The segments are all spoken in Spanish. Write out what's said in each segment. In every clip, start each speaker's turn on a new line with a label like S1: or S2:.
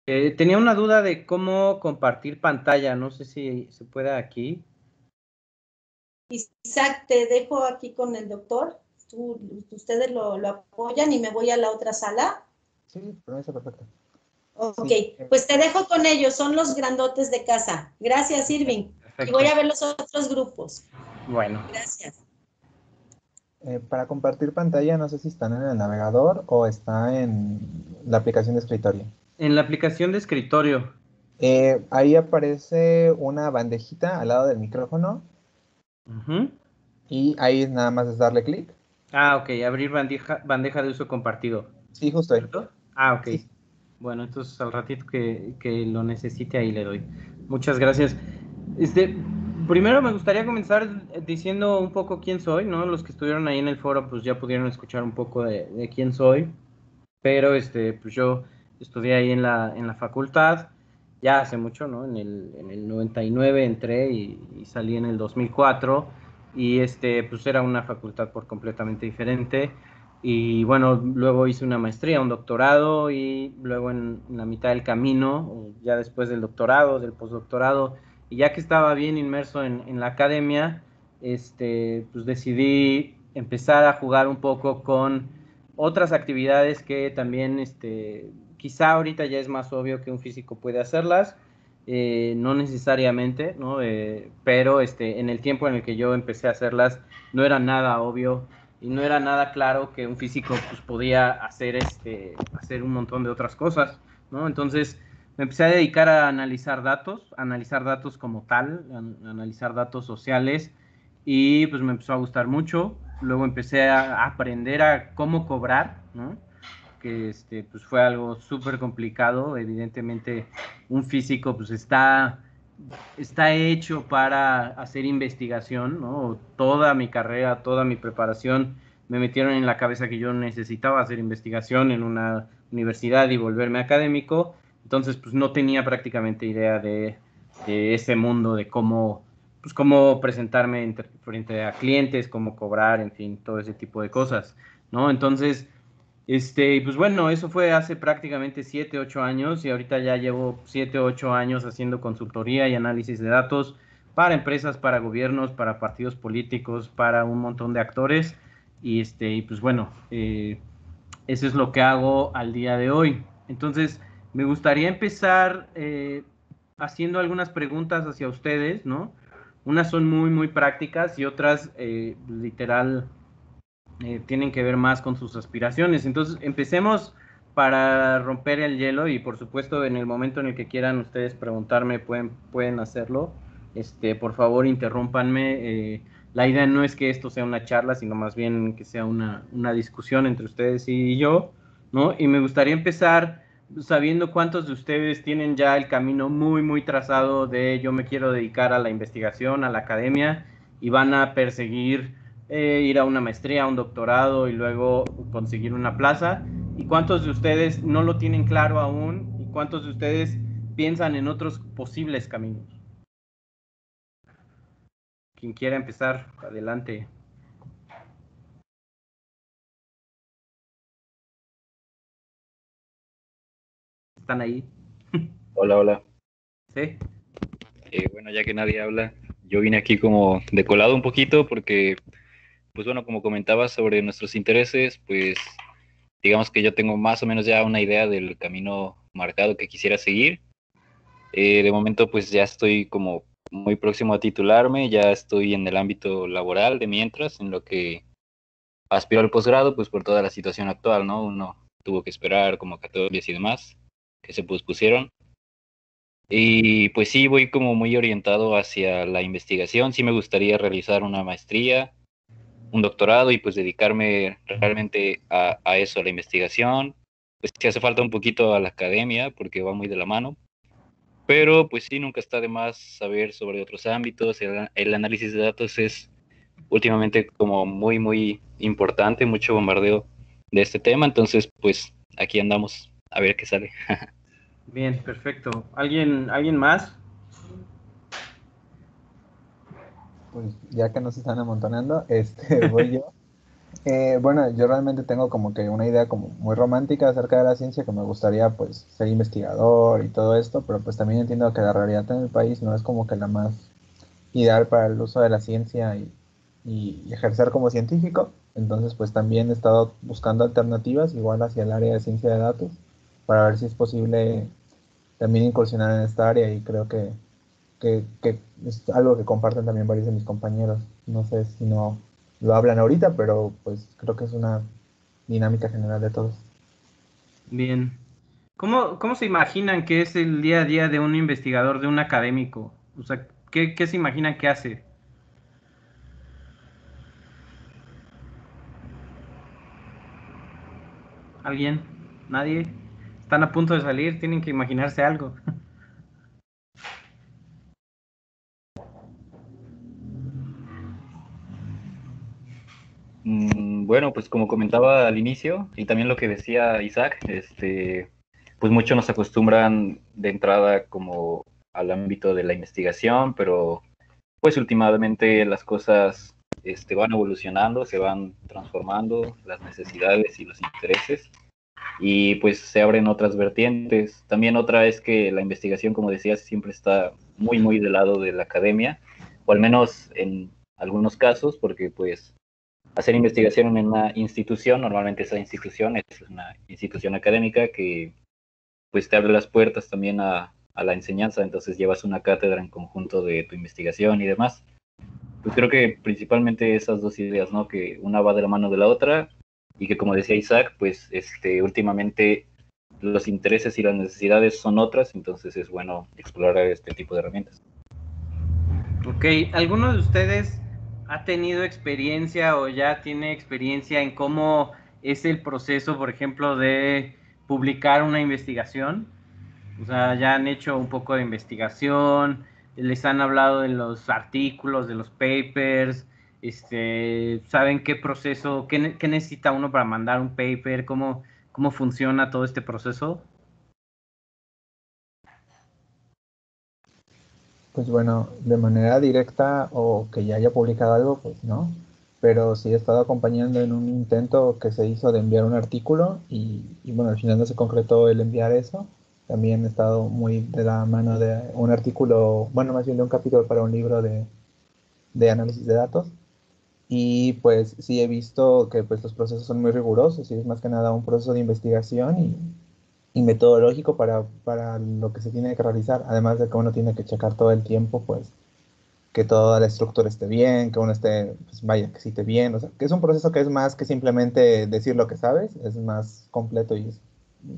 S1: Tenía una duda de cómo compartir pantalla, no sé si se puede aquí.
S2: Isaac, te dejo aquí con el doctor. Ustedes lo apoyan y me voy a la otra sala.
S3: Sí, permiso, perfecto.
S2: Ok,
S3: Sí,
S2: pues te dejo con ellos, son los grandotes de casa. Gracias, Irving.
S1: Perfecto.
S2: Y voy a ver los otros grupos.
S1: Bueno.
S2: Gracias.
S3: Para compartir pantalla, no sé si están en el navegador o está en la aplicación de escritorio.
S1: En la aplicación de escritorio.
S3: Ahí aparece una bandejita al lado del micrófono
S1: Uh-huh.
S3: y ahí nada más es darle clic.
S1: Ok, abrir bandeja de uso compartido.
S3: Sí, justo ahí.
S1: ¿Cierto? Ok.
S3: Sí.
S1: Bueno, entonces al ratito que lo necesite ahí le doy. Muchas gracias. Primero me gustaría comenzar diciendo un poco quién soy, ¿no? Los que estuvieron ahí en el foro pues ya pudieron escuchar un poco de quién soy, pero pues yo estudié ahí en la facultad, ya hace mucho, ¿no? En el 99 entré y salí en el 2004 y pues era una facultad por completamente diferente. Y bueno, luego hice una maestría, un doctorado y luego en la mitad del camino, ya después del doctorado, del postdoctorado, y ya que estaba bien inmerso en la academia, pues decidí empezar a jugar un poco con otras actividades que también, quizá ahorita ya es más obvio que un físico puede hacerlas, no necesariamente, ¿no? Pero en el tiempo en el que yo empecé a hacerlas no era nada obvio y no era nada claro que un físico pues podía hacer un montón de otras cosas, ¿no? Entonces me empecé a dedicar a analizar datos como tal, analizar datos sociales y pues me empezó a gustar mucho. Luego empecé a aprender a cómo cobrar, ¿no? Que pues fue algo súper complicado. Evidentemente un físico pues está hecho para hacer investigación, ¿no? Toda mi carrera, toda mi preparación me metieron en la cabeza que yo necesitaba hacer investigación en una universidad y volverme académico. Entonces, pues no tenía prácticamente idea de ese mundo, de cómo presentarme frente a clientes, cómo cobrar, en fin, todo ese tipo de cosas, ¿no? Entonces, pues bueno, eso fue hace prácticamente 7, 8 años y ahorita ya llevo 7, 8 años haciendo consultoría y análisis de datos para empresas, para gobiernos, para partidos políticos, para un montón de actores y pues bueno, eso es lo que hago al día de hoy. Entonces, me gustaría empezar haciendo algunas preguntas hacia ustedes, ¿no? Unas son muy, muy prácticas y otras literal tienen que ver más con sus aspiraciones. Entonces, empecemos para romper el hielo y por supuesto en el momento en el que quieran ustedes preguntarme pueden hacerlo. Por favor, interrúmpanme. La idea no es que esto sea una charla, sino más bien que sea una discusión entre ustedes y yo, ¿no? Y me gustaría empezar sabiendo cuántos de ustedes tienen ya el camino muy, muy trazado de yo me quiero dedicar a la investigación, a la academia y van a perseguir ir a una maestría, a un doctorado y luego conseguir una plaza. ¿Y cuántos de ustedes no lo tienen claro aún? ¿Y cuántos de ustedes piensan en otros posibles caminos? Quien quiera empezar, adelante. ¿Están ahí?
S4: Hola, hola.
S1: ¿Sí?
S4: Bueno, ya que nadie habla, yo vine aquí como de colado un poquito porque, pues bueno, como comentaba sobre nuestros intereses, pues digamos que yo tengo más o menos ya una idea del camino marcado que quisiera seguir. De momento, pues ya estoy como muy próximo a titularme, ya estoy en el ámbito laboral de mientras, en lo que aspiro al posgrado, pues por toda la situación actual, ¿no? Uno tuvo que esperar convocatorias y demás que se pospusieron. Y pues sí, voy como muy orientado hacia la investigación. Sí me gustaría realizar una maestría, un doctorado y pues dedicarme realmente a eso, a la investigación. Pues sí hace falta un poquito a la academia porque va muy de la mano. Pero pues sí, nunca está de más saber sobre otros ámbitos. El análisis de datos es últimamente como muy, muy importante, mucho bombardeo de este tema. Entonces, pues aquí andamos a ver qué sale.
S1: Bien, perfecto. ¿Alguien más?
S3: Pues ya que nos están amontonando, voy yo. Bueno, yo realmente tengo como que una idea como muy romántica acerca de la ciencia, que me gustaría pues ser investigador y todo esto, pero pues también entiendo que la realidad en el país no es como que la más ideal para el uso de la ciencia y ejercer como científico. Entonces pues también he estado buscando alternativas igual hacia el área de ciencia de datos para ver si es posible también incursionar en esta área y creo que es algo que comparten también varios de mis compañeros. No sé si no lo hablan ahorita, pero pues creo que es una dinámica general de todos.
S1: Bien. ¿Cómo se imaginan que es el día a día de un investigador, de un académico? O sea, ¿qué se imaginan que hace? ¿Alguien? ¿Nadie? Están a punto de salir, tienen que imaginarse algo.
S4: Bueno, pues como comentaba al inicio, y también lo que decía Isaac, pues muchos nos acostumbran de entrada como al ámbito de la investigación, pero pues últimamente las cosas van evolucionando, se van transformando, las necesidades y los intereses, y pues se abren otras vertientes. También otra es que la investigación, como decías, siempre está muy, muy del lado de la academia, o al menos en algunos casos, porque pues hacer investigación en una institución, normalmente esa institución es una institución académica que pues te abre las puertas también a la enseñanza, entonces llevas una cátedra en conjunto de tu investigación y demás. Pues creo que principalmente esas dos ideas, ¿no? Que una va de la mano de la otra y que como decía Isaac, pues últimamente los intereses y las necesidades son otras, entonces es bueno explorar este tipo de herramientas.
S1: Ok, ¿alguno de ustedes ha tenido experiencia o ya tiene experiencia en cómo es el proceso, por ejemplo, de publicar una investigación? O sea, ya han hecho un poco de investigación, les han hablado de los artículos, de los papers, saben qué proceso, qué necesita uno para mandar un paper, cómo funciona todo este proceso.
S3: Pues bueno, de manera directa o que ya haya publicado algo, pues no. Pero sí he estado acompañando en un intento que se hizo de enviar un artículo y bueno, al final no se concretó el enviar eso. También he estado muy de la mano de un artículo, bueno, más bien de un capítulo para un libro de análisis de datos. Y pues sí he visto que pues los procesos son muy rigurosos y es más que nada un proceso de investigación y metodológico para lo que se tiene que realizar. Además de que uno tiene que checar todo el tiempo, pues que toda la estructura esté bien, que uno esté, pues vaya, que esté bien. O sea, que es un proceso que es más que simplemente decir lo que sabes, es más completo y es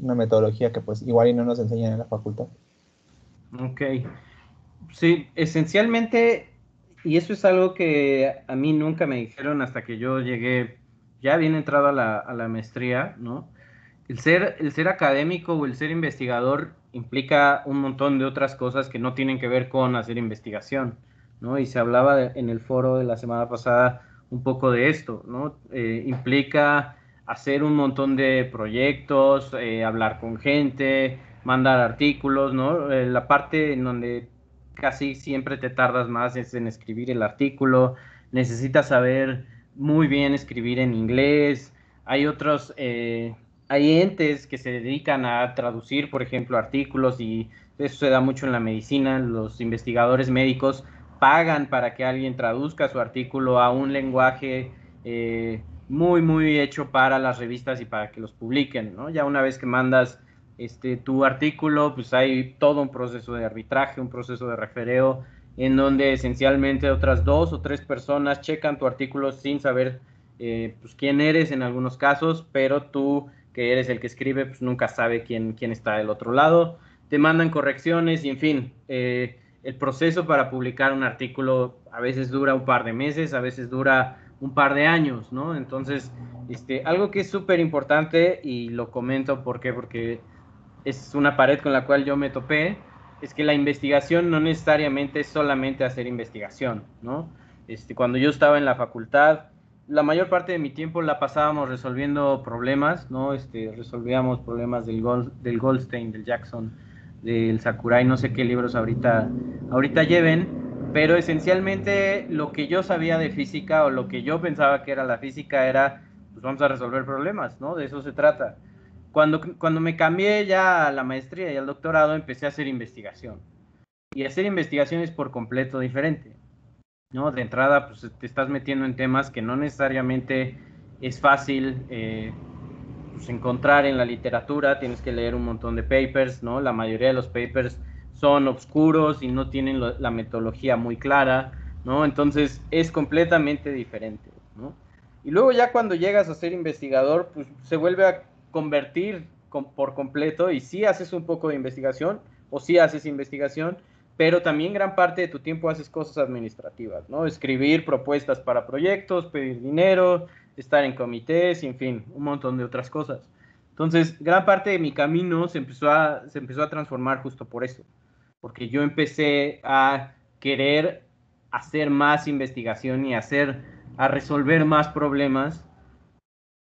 S3: una metodología que pues igual y no nos enseñan en la facultad.
S1: Ok. Sí, esencialmente, y eso es algo que a mí nunca me dijeron hasta que yo llegué ya bien entrado a la maestría, ¿no? El ser académico o el ser investigador implica un montón de otras cosas que no tienen que ver con hacer investigación, ¿no? Y se hablaba en el foro de la semana pasada un poco de esto, ¿no? Implica hacer un montón de proyectos, hablar con gente, mandar artículos, ¿no? La parte en donde casi siempre te tardas más es en escribir el artículo, necesitas saber muy bien escribir en inglés, hay otros, hay entes que se dedican a traducir, por ejemplo, artículos y eso se da mucho en la medicina, los investigadores médicos pagan para que alguien traduzca su artículo a un lenguaje muy, muy hecho para las revistas y para que los publiquen, ¿no? Ya una vez que mandas tu artículo, pues hay todo un proceso de arbitraje, un proceso de refereo, en donde esencialmente otras 2 o 3 personas checan tu artículo sin saber pues quién eres en algunos casos, pero tú que eres el que escribe, pues nunca sabe quién está del otro lado, te mandan correcciones y en fin, el proceso para publicar un artículo a veces dura un par de meses, a veces dura un par de años, ¿no? Entonces, algo que es súper importante y lo comento porque es una pared con la cual yo me topé, es que la investigación no necesariamente es solamente hacer investigación, ¿no? Cuando yo estaba en la facultad, la mayor parte de mi tiempo la pasábamos resolviendo problemas, ¿no? Resolvíamos problemas del Goldstein, del Jackson, del Sakurai, no sé qué libros ahorita lleven, pero esencialmente lo que yo sabía de física o lo que yo pensaba que era la física era pues vamos a resolver problemas, ¿no? De eso se trata. Cuando me cambié ya a la maestría y al doctorado, empecé a hacer investigación. Y hacer investigación es por completo diferente, ¿no? De entrada, pues te estás metiendo en temas que no necesariamente es fácil pues, encontrar en la literatura, tienes que leer un montón de papers, ¿no? La mayoría de los papers son oscuros y no tienen la metodología muy clara, ¿no? Entonces es completamente diferente, ¿no? Y luego ya cuando llegas a ser investigador, pues se vuelve a convertir por completo y sí haces un poco de investigación o sí haces investigación, pero también gran parte de tu tiempo haces cosas administrativas, ¿no? Escribir propuestas para proyectos, pedir dinero, estar en comités, en fin, un montón de otras cosas. Entonces, gran parte de mi camino se empezó a transformar justo por eso, porque yo empecé a querer hacer más investigación y a resolver más problemas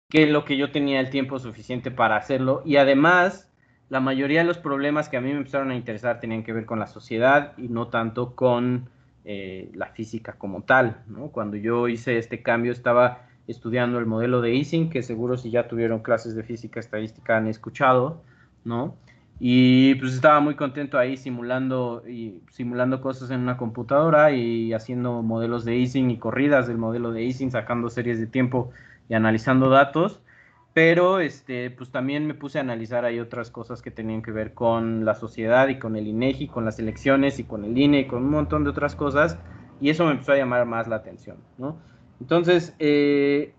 S1: que lo que yo tenía el tiempo suficiente para hacerlo. Y además, la mayoría de los problemas que a mí me empezaron a interesar tenían que ver con la sociedad y no tanto con la física como tal, ¿no? Cuando yo hice este cambio estaba estudiando el modelo de Ising, que seguro si ya tuvieron clases de física estadística han escuchado, ¿no? Y pues estaba muy contento ahí simulando cosas en una computadora y haciendo modelos de Ising y corridas del modelo de Ising, sacando series de tiempo y analizando datos, pero pues también me puse a analizar ahí otras cosas que tenían que ver con la sociedad y con el INEGI, con las elecciones y con el INE y con un montón de otras cosas, y eso me empezó a llamar más la atención, ¿no? Entonces, ¿qué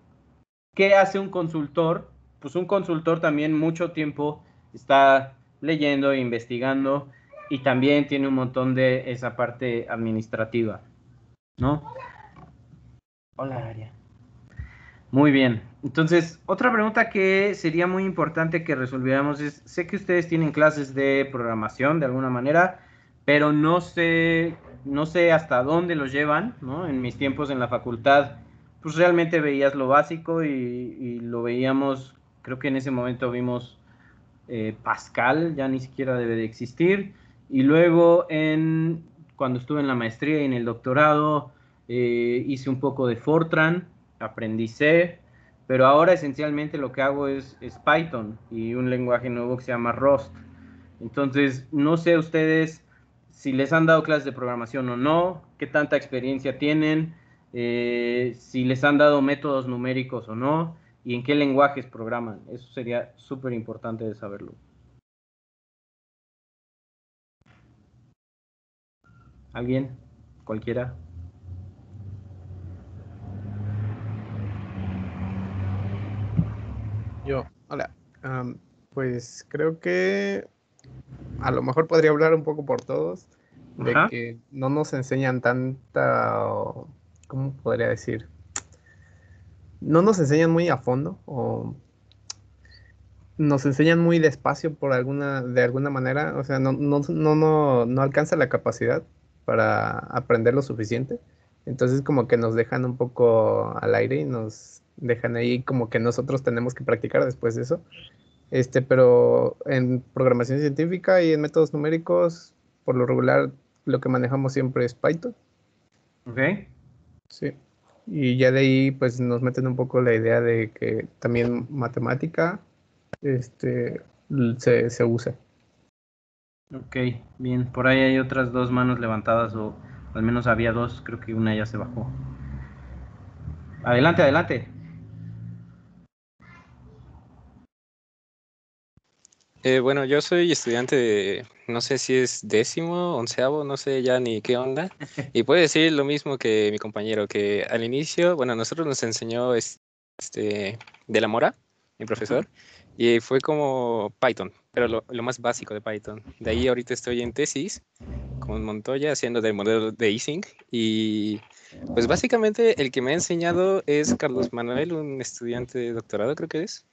S1: hace un consultor? Pues un consultor también mucho tiempo está leyendo e investigando y también tiene un montón de esa parte administrativa, ¿no? Hola, Aria. Muy bien. Entonces, otra pregunta que sería muy importante que resolviéramos es, sé que ustedes tienen clases de programación de alguna manera, pero no sé hasta dónde los llevan, ¿no? En mis tiempos en la facultad, pues realmente veías lo básico y lo veíamos, creo que en ese momento vimos Pascal, ya ni siquiera debe de existir, y luego cuando estuve en la maestría y en el doctorado, hice un poco de Fortran, aprendí C, pero ahora esencialmente lo que hago es Python y un lenguaje nuevo que se llama Rust. Entonces, no sé ustedes si les han dado clases de programación o no, qué tanta experiencia tienen, si les han dado métodos numéricos o no, y en qué lenguajes programan. Eso sería súper importante de saberlo. ¿Alguien? ¿Cualquiera?
S5: Yo, hola. Pues creo que a lo mejor podría hablar un poco por todos de
S1: Ajá.
S5: que no nos enseñan tanta, ¿cómo podría decir? No nos enseñan muy a fondo o nos enseñan muy despacio de alguna manera, o sea, no alcanza la capacidad para aprender lo suficiente. Entonces como que nos dejan un poco al aire y nos dejan ahí como que nosotros tenemos que practicar después de eso. Pero en programación científica y en métodos numéricos, por lo regular, lo que manejamos siempre es Python.
S1: Ok.
S5: Sí. Y ya de ahí, pues nos meten un poco la idea de que también matemática, se usa.
S1: Ok, bien. Por ahí hay otras dos manos levantadas, o al menos había dos, creo que una ya se bajó. Adelante, adelante.
S6: Bueno, yo soy estudiante de, no sé si es décimo, onceavo, no sé ya ni qué onda. Y puedo decir lo mismo que mi compañero, que al inicio, bueno, a nosotros nos enseñó de la Mora, mi profesor, y fue como Python, pero lo más básico de Python. De ahí ahorita estoy en tesis con Montoya haciendo del modelo de Ising y pues básicamente el que me ha enseñado es Carlos Manuel, un estudiante de doctorado creo que es.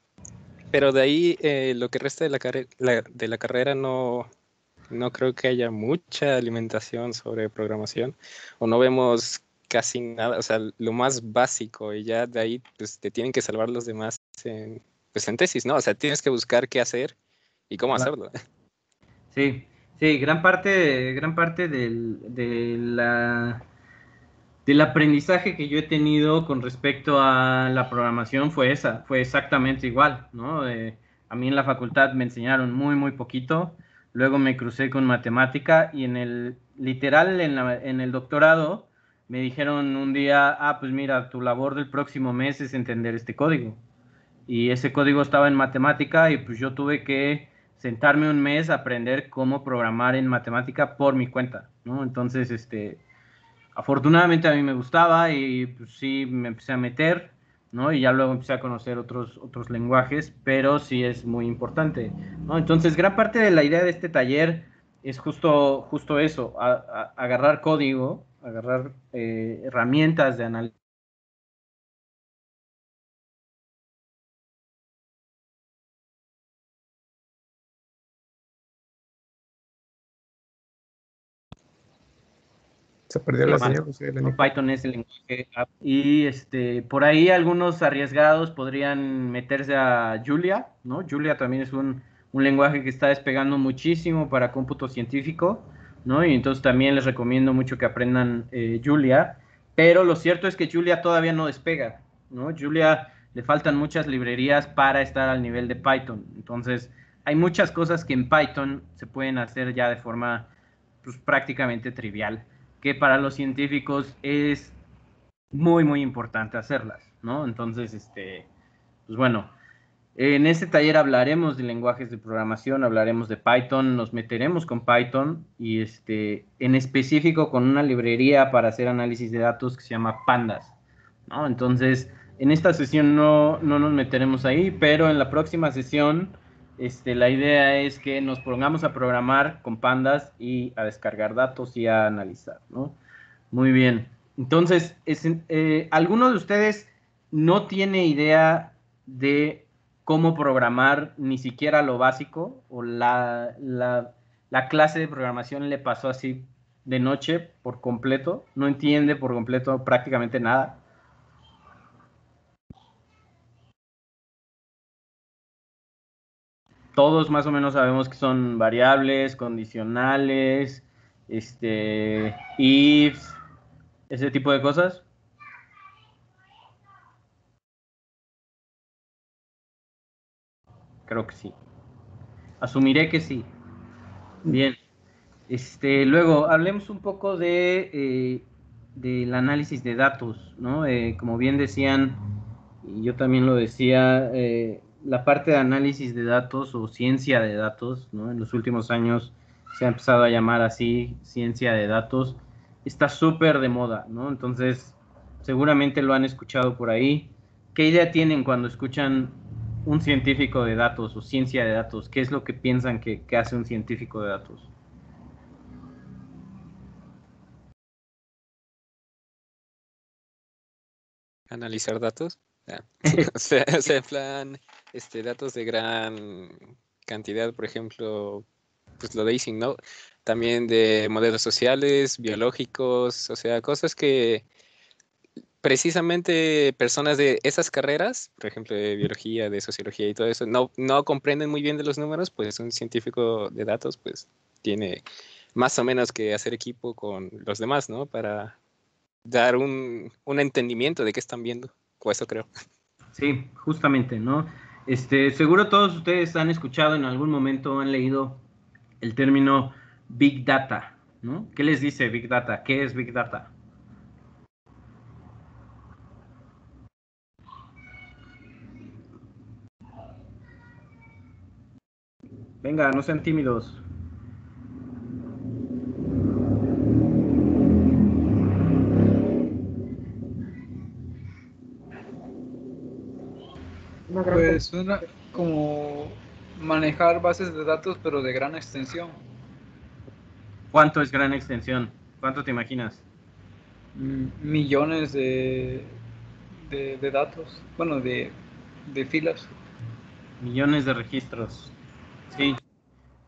S6: Pero de ahí lo que resta de de la carrera no creo que haya mucha alimentación sobre programación o no vemos casi nada, o sea, lo más básico y ya de ahí pues te tienen que salvar los demás pues en tesis, ¿no? O sea, tienes que buscar qué hacer y cómo hacerlo.
S1: Sí, sí, gran parte del aprendizaje que yo he tenido con respecto a la programación fue exactamente igual, ¿no? A mí en la facultad me enseñaron muy poquito, luego me crucé con matemática y literal, en el doctorado, me dijeron un día, pues mira, tu labor del próximo mes es entender este código. Y ese código estaba en matemática y pues yo tuve que sentarme un mes a aprender cómo programar en matemática por mi cuenta, ¿no? Entonces, afortunadamente a mí me gustaba y pues sí me empecé a meter, ¿no? Y ya luego empecé a conocer otros lenguajes, pero sí es muy importante, ¿no? Entonces, gran parte de la idea de este taller es justo eso, agarrar código, agarrar herramientas de análisis.
S5: Se perdió la señal.
S1: ¿No? Python es el lenguaje y por ahí algunos arriesgados podrían meterse a Julia, ¿no? Julia también es un lenguaje que está despegando muchísimo para cómputo científico, ¿no? Y entonces también les recomiendo mucho que aprendan Julia, pero lo cierto es que Julia todavía no despega, ¿no? Julia le faltan muchas librerías para estar al nivel de Python, entonces hay muchas cosas que en Python se pueden hacer ya de forma pues, prácticamente trivial, que para los científicos es muy importante hacerlas, ¿no? Entonces, pues bueno, en este taller hablaremos de lenguajes de programación, hablaremos de Python, nos meteremos con Python y en específico con una librería para hacer análisis de datos que se llama Pandas, ¿no? Entonces, en esta sesión no nos meteremos ahí, pero en la próxima sesión la idea es que nos pongamos a programar con Pandas y a descargar datos y a analizar, ¿no? Muy bien. Entonces, ¿alguno de ustedes no tiene idea de cómo programar ni siquiera lo básico? ¿O la clase de programación le pasó así de noche por completo? ¿No entiende por completo prácticamente nada? Todos más o menos sabemos que son variables, condicionales, ifs, ese tipo de cosas. Creo que sí. Asumiré que sí. Bien. Luego, hablemos un poco del análisis de datos, ¿no? Como bien decían, y yo también lo decía, la parte de análisis de datos o ciencia de datos, ¿no? En los últimos años se ha empezado a llamar así, ciencia de datos, está súper de moda, ¿no? Entonces, seguramente lo han escuchado por ahí. ¿Qué idea tienen cuando escuchan un científico de datos o ciencia de datos? ¿Qué es lo que piensan que hace un científico de datos?
S6: Analizar datos. O sea, en plan, datos de gran cantidad, por ejemplo, pues lo de Ising, ¿no? También de modelos sociales, biológicos, o sea, cosas que precisamente personas de esas carreras, por ejemplo, de biología, de sociología y todo eso, no comprenden muy bien de los números, pues un científico de datos, pues tiene más o menos que hacer equipo con los demás, ¿no? Para dar un entendimiento de qué están viendo, o eso creo.
S1: Sí, justamente, ¿no? Seguro todos ustedes han escuchado en algún momento, han leído el término Big Data, ¿no? ¿Qué les dice Big Data? ¿Qué es Big Data? Venga, no sean tímidos.
S7: Pues suena como manejar bases de datos, pero de gran extensión.
S1: ¿Cuánto es gran extensión? ¿Cuánto te imaginas?
S7: Millones de datos, bueno, de filas.
S1: Millones de registros. Sí.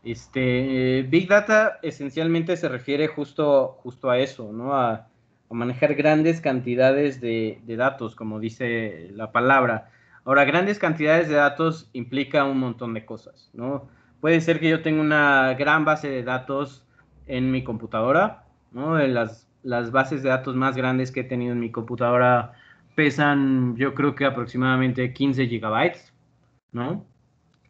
S1: Big Data esencialmente se refiere justo a eso, ¿no? A manejar grandes cantidades de datos, como dice la palabra. Ahora, grandes cantidades de datos implica un montón de cosas, ¿no? Puede ser que yo tenga una gran base de datos en mi computadora, ¿no? De las las bases de datos más grandes que he tenido en mi computadora pesan, yo creo que aproximadamente 15 gigabytes, ¿no?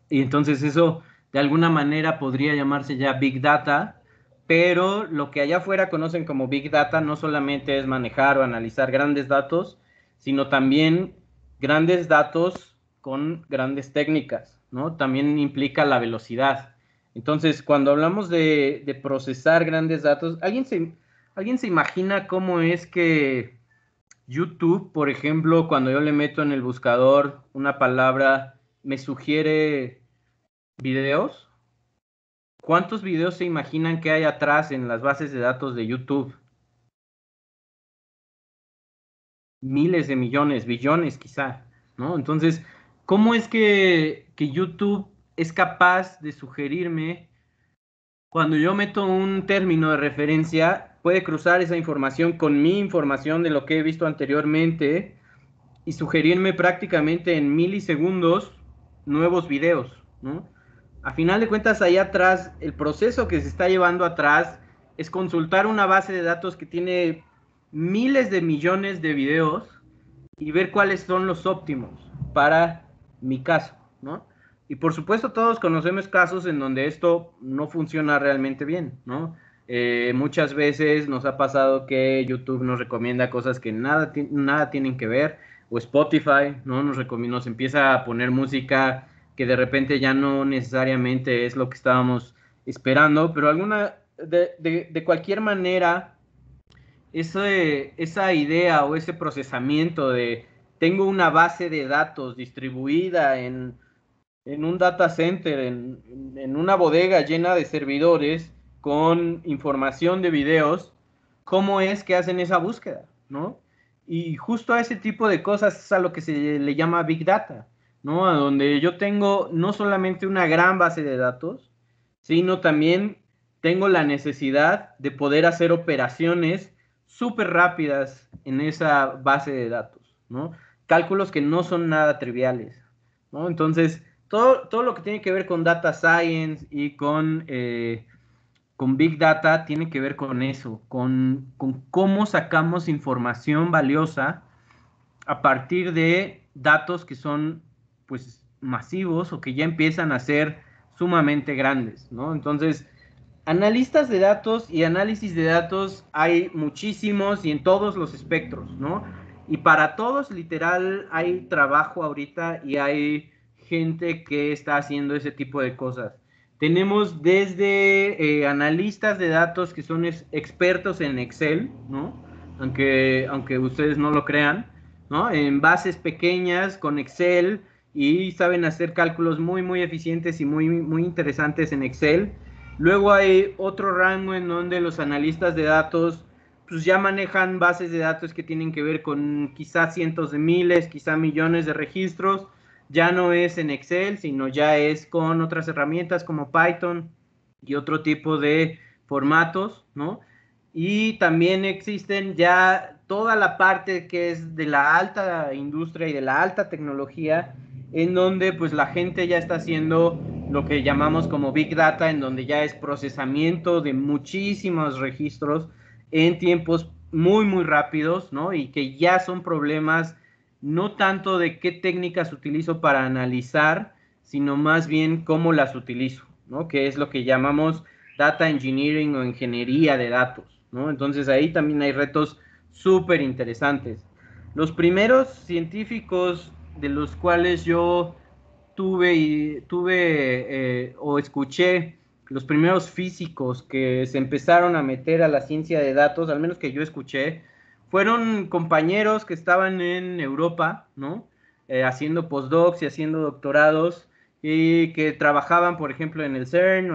S1: Y entonces eso de alguna manera podría llamarse ya Big Data, pero lo que allá afuera conocen como Big Data no solamente es manejar o analizar grandes datos, sino también grandes datos con grandes técnicas, ¿no? También implica la velocidad. Entonces, cuando hablamos de procesar grandes datos, ¿alguien se imagina cómo es que YouTube, por ejemplo, cuando yo le meto en el buscador una palabra, me sugiere videos? ¿Cuántos videos se imaginan que hay atrás en las bases de datos de YouTube? Miles de millones, billones quizá, ¿no? Entonces, ¿cómo es que YouTube es capaz de sugerirme, cuando yo meto un término de referencia, puede cruzar esa información con mi información de lo que he visto anteriormente y sugerirme prácticamente en milisegundos nuevos videos, ¿no? A final de cuentas, ahí atrás, el proceso que se está llevando atrás es consultar una base de datos que tiene miles de millones de videos y ver cuáles son los óptimos para mi caso, ¿no? Y por supuesto todos conocemos casos en donde esto no funciona realmente bien, ¿no? Muchas veces nos ha pasado que YouTube nos recomienda cosas que nada tienen que ver, o Spotify, ¿no? Nos empieza a poner música que de repente ya no necesariamente es lo que estábamos esperando, pero de cualquier manera, esa idea o ese procesamiento de tengo una base de datos distribuida en un data center, en una bodega llena de servidores con información de videos, ¿cómo es que hacen esa búsqueda? ¿No? Y justo a ese tipo de cosas es a lo que se le llama Big Data, ¿no? A donde yo tengo no solamente una gran base de datos, sino también tengo la necesidad de poder hacer operaciones súper rápidas en esa base de datos, ¿no? Cálculos que no son nada triviales, ¿no? Entonces, todo lo que tiene que ver con data science y con Big Data tiene que ver con eso, con cómo sacamos información valiosa a partir de datos que son pues masivos o que ya empiezan a ser sumamente grandes, ¿no? Entonces, analistas de datos y análisis de datos hay muchísimos y en todos los espectros, ¿no? Y para todos, literal, hay trabajo ahorita y hay gente que está haciendo ese tipo de cosas. Tenemos desde analistas de datos que son expertos en Excel, ¿no? Aunque ustedes no lo crean, ¿no? En bases pequeñas con Excel y saben hacer cálculos muy, muy eficientes y muy, muy interesantes en Excel. Luego hay otro rango en donde los analistas de datos pues ya manejan bases de datos que tienen que ver con quizás cientos de miles, quizás millones de registros. Ya no es en Excel, sino ya es con otras herramientas como Python y otro tipo de formatos, ¿no? Y también existen ya toda la parte que es de la alta industria y de la alta tecnología, en donde pues la gente ya está haciendo lo que llamamos como Big Data, en donde ya es procesamiento de muchísimos registros en tiempos muy, muy rápidos, ¿no? Y que ya son problemas no tanto de qué técnicas utilizo para analizar, sino más bien cómo las utilizo, ¿no? Que es lo que llamamos data engineering o ingeniería de datos, ¿no? Entonces ahí también hay retos súper interesantes. Los primeros científicos de los cuales yo tuve o escuché, los primeros físicos que se empezaron a meter a la ciencia de datos, al menos que yo escuché, fueron compañeros que estaban en Europa, ¿no? Haciendo postdocs y haciendo doctorados y que trabajaban, por ejemplo, en el CERN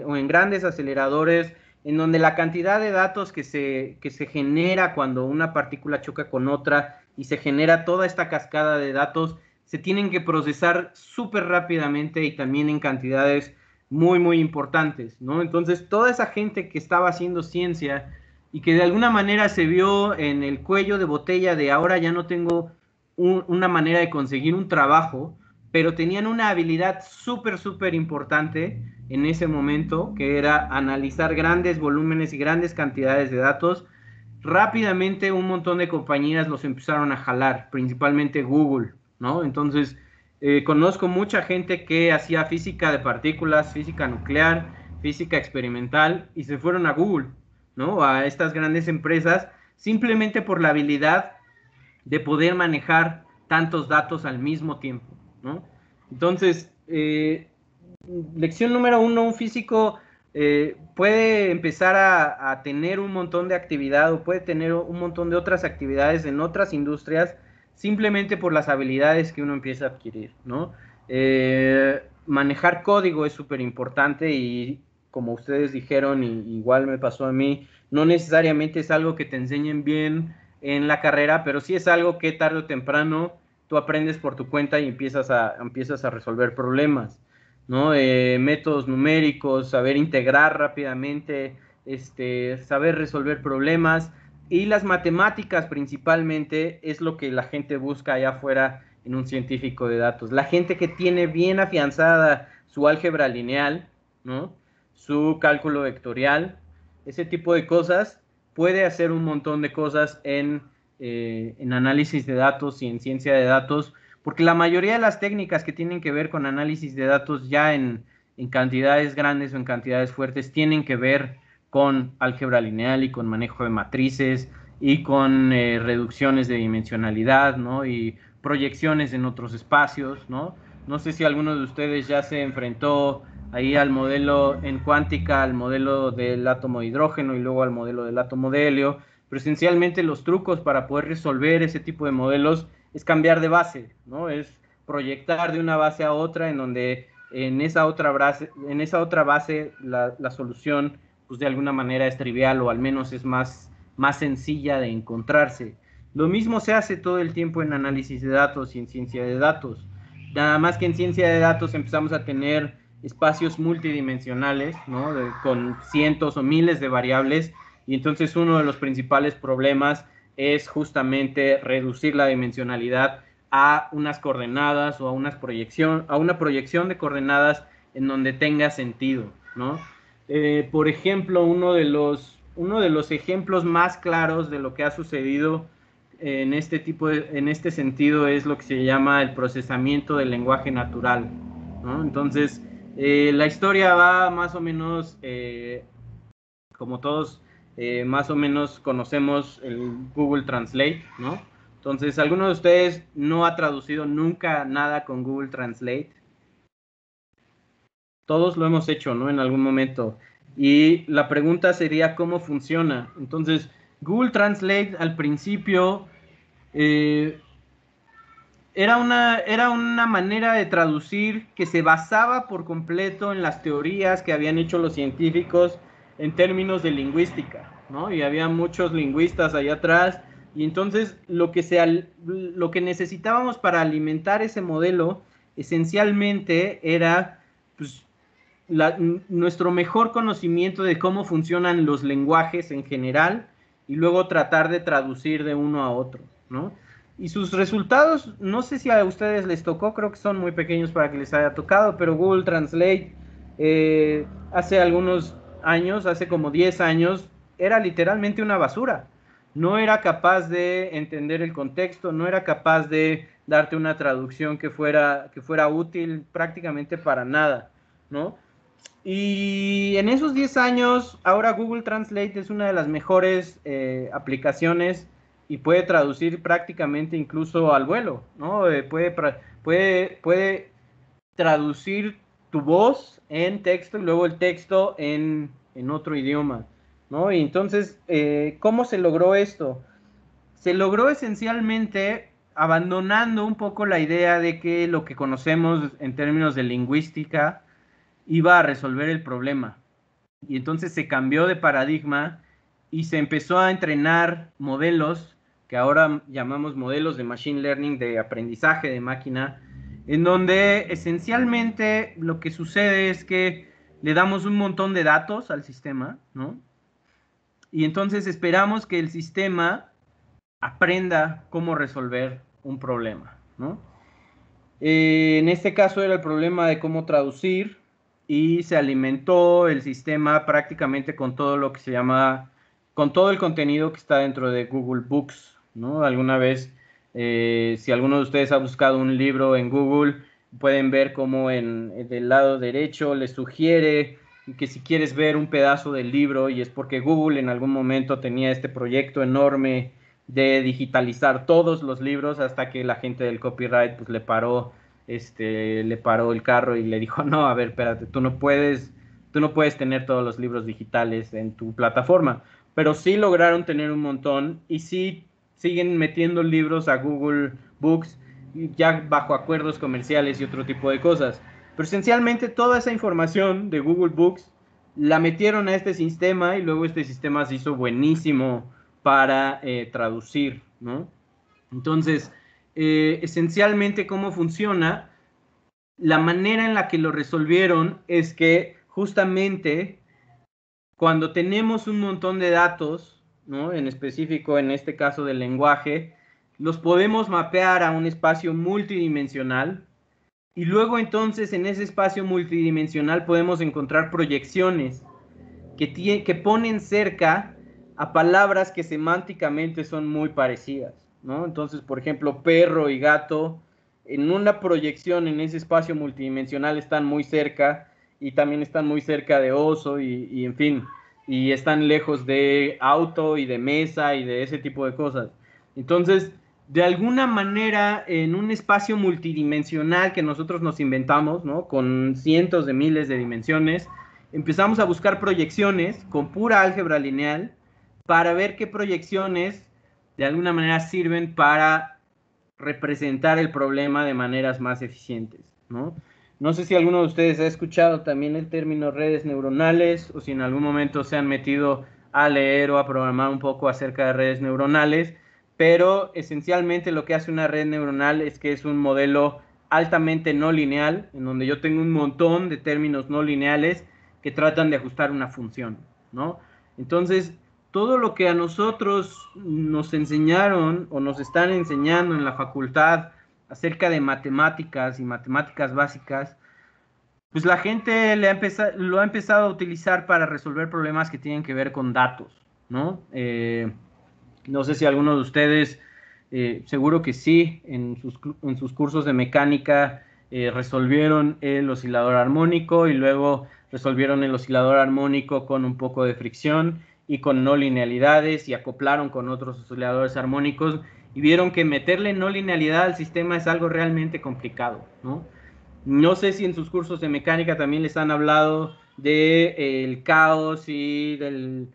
S1: o en grandes aceleradores, en donde la cantidad de datos que se genera cuando una partícula choca con otra y se genera toda esta cascada de datos, se tienen que procesar súper rápidamente y también en cantidades muy, muy importantes, ¿no? Entonces, toda esa gente que estaba haciendo ciencia y que de alguna manera se vio en el cuello de botella de ahora ya no tengo una manera de conseguir un trabajo, pero tenían una habilidad súper, súper importante en ese momento, que era analizar grandes volúmenes y grandes cantidades de datos, rápidamente un montón de compañías los empezaron a jalar, principalmente Google, ¿no? Entonces, conozco mucha gente que hacía física de partículas, física nuclear, física experimental, y se fueron a Google, ¿no? A estas grandes empresas, simplemente por la habilidad de poder manejar tantos datos al mismo tiempo, ¿no? Entonces, lección número 1, un físico puede empezar a tener un montón de actividad o puede tener un montón de otras actividades en otras industrias simplemente por las habilidades que uno empieza a adquirir, ¿no? Manejar código es súper importante y como ustedes dijeron, y igual me pasó a mí, no necesariamente es algo que te enseñen bien en la carrera, pero sí es algo que tarde o temprano tú aprendes por tu cuenta y empiezas a resolver problemas, ¿no? Métodos numéricos, saber integrar rápidamente, saber resolver problemas, y las matemáticas principalmente es lo que la gente busca allá afuera en un científico de datos. La gente que tiene bien afianzada su álgebra lineal, ¿no? Su cálculo vectorial, ese tipo de cosas, puede hacer un montón de cosas en análisis de datos y en ciencia de datos, porque la mayoría de las técnicas que tienen que ver con análisis de datos ya en cantidades grandes o en cantidades fuertes tienen que ver con álgebra lineal y con manejo de matrices y con reducciones de dimensionalidad, ¿no? Y proyecciones en otros espacios, ¿no? No sé si alguno de ustedes ya se enfrentó ahí al modelo en cuántica, al modelo del átomo de hidrógeno y luego al modelo del átomo de helio, pero esencialmente los trucos para poder resolver ese tipo de modelos es cambiar de base, ¿no? Es proyectar de una base a otra en donde en esa otra base la solución pues de alguna manera es trivial o al menos es más sencilla de encontrarse. Lo mismo se hace todo el tiempo en análisis de datos y en ciencia de datos. Nada más que en ciencia de datos empezamos a tener espacios multidimensionales, ¿no? Con cientos o miles de variables, y entonces uno de los principales problemas es justamente reducir la dimensionalidad a unas coordenadas o a una proyección de coordenadas en donde tenga sentido, ¿no? Por ejemplo, uno de los ejemplos más claros de lo que ha sucedido en este sentido es lo que se llama el procesamiento del lenguaje natural, ¿no? Entonces, la historia va más o menos, como todos más o menos conocemos el Google Translate, ¿no? Entonces, ¿alguno de ustedes no ha traducido nunca nada con Google Translate? Todos lo hemos hecho, ¿no? En algún momento. Y la pregunta sería, ¿cómo funciona? Entonces, Google Translate al principio era una manera de traducir que se basaba por completo en las teorías que habían hecho los científicos en términos de lingüística, ¿no? Y había muchos lingüistas allá atrás, y entonces lo que necesitábamos para alimentar ese modelo esencialmente era pues, nuestro mejor conocimiento de cómo funcionan los lenguajes en general y luego tratar de traducir de uno a otro, ¿no? Y sus resultados, no sé si a ustedes les tocó, creo que son muy pequeños para que les haya tocado, pero Google Translate hace algunos años, hace como 10 años, era literalmente una basura. No era capaz de entender el contexto, no era capaz de darte una traducción que fuera útil prácticamente para nada, ¿no? Y en esos 10 años, ahora Google Translate es una de las mejores aplicaciones y puede traducir prácticamente incluso al vuelo, ¿no? Puede traducir tu voz en texto y luego el texto en otro idioma, ¿no? Y entonces, ¿cómo se logró esto? Se logró esencialmente abandonando un poco la idea de que lo que conocemos en términos de lingüística iba a resolver el problema. Y entonces se cambió de paradigma y se empezó a entrenar modelos que ahora llamamos modelos de machine learning, de aprendizaje de máquina, en donde esencialmente lo que sucede es que le damos un montón de datos al sistema, ¿no? Y entonces esperamos que el sistema aprenda cómo resolver un problema, ¿no? En este caso era el problema de cómo traducir, y se alimentó el sistema prácticamente con todo lo que se llama con todo el contenido que está dentro de Google Books, ¿no? Alguna vez, si alguno de ustedes ha buscado un libro en Google, pueden ver cómo del lado derecho les sugiere que si quieres ver un pedazo del libro, y es porque Google en algún momento tenía este proyecto enorme de digitalizar todos los libros, hasta que la gente del copyright pues le paró el carro y le dijo, no, a ver, espérate, tú no puedes tener todos los libros digitales en tu plataforma. Pero sí lograron tener un montón, y sí siguen metiendo libros a Google Books, ya bajo acuerdos comerciales y otro tipo de cosas. Pero esencialmente toda esa información de Google Books la metieron a este sistema, y luego este sistema se hizo buenísimo para traducir, ¿no? Entonces, esencialmente, ¿cómo funciona? La manera en la que lo resolvieron es que justamente cuando tenemos un montón de datos, ¿no? En específico, en este caso del lenguaje, los podemos mapear a un espacio multidimensional, y luego entonces en ese espacio multidimensional podemos encontrar proyecciones que ponen cerca a palabras que semánticamente son muy parecidas, ¿no? Entonces, por ejemplo, perro y gato, en una proyección en ese espacio multidimensional están muy cerca, y también están muy cerca de oso y en fin, y están lejos de auto y de mesa y de ese tipo de cosas. Entonces, de alguna manera, en un espacio multidimensional que nosotros nos inventamos, ¿no? Con cientos de miles de dimensiones, empezamos a buscar proyecciones con pura álgebra lineal para ver qué proyecciones de alguna manera sirven para representar el problema de maneras más eficientes, ¿no? No sé si alguno de ustedes ha escuchado también el término redes neuronales, o si en algún momento se han metido a leer o a programar un poco acerca de redes neuronales, pero esencialmente lo que hace una red neuronal es que es un modelo altamente no lineal, en donde yo tengo un montón de términos no lineales que tratan de ajustar una función, ¿no? Entonces, todo lo que a nosotros nos enseñaron o nos están enseñando en la facultad acerca de matemáticas y matemáticas básicas, pues la gente lo ha empezado a utilizar para resolver problemas que tienen que ver con datos, ¿no? No sé si alguno de ustedes, seguro que sí, en sus cursos de mecánica resolvieron el oscilador armónico, y luego resolvieron el oscilador armónico con un poco de fricción y con no linealidades, y acoplaron con otros osciladores armónicos, y vieron que meterle no linealidad al sistema es algo realmente complicado, ¿no? No sé si en sus cursos de mecánica también les han hablado del caos y del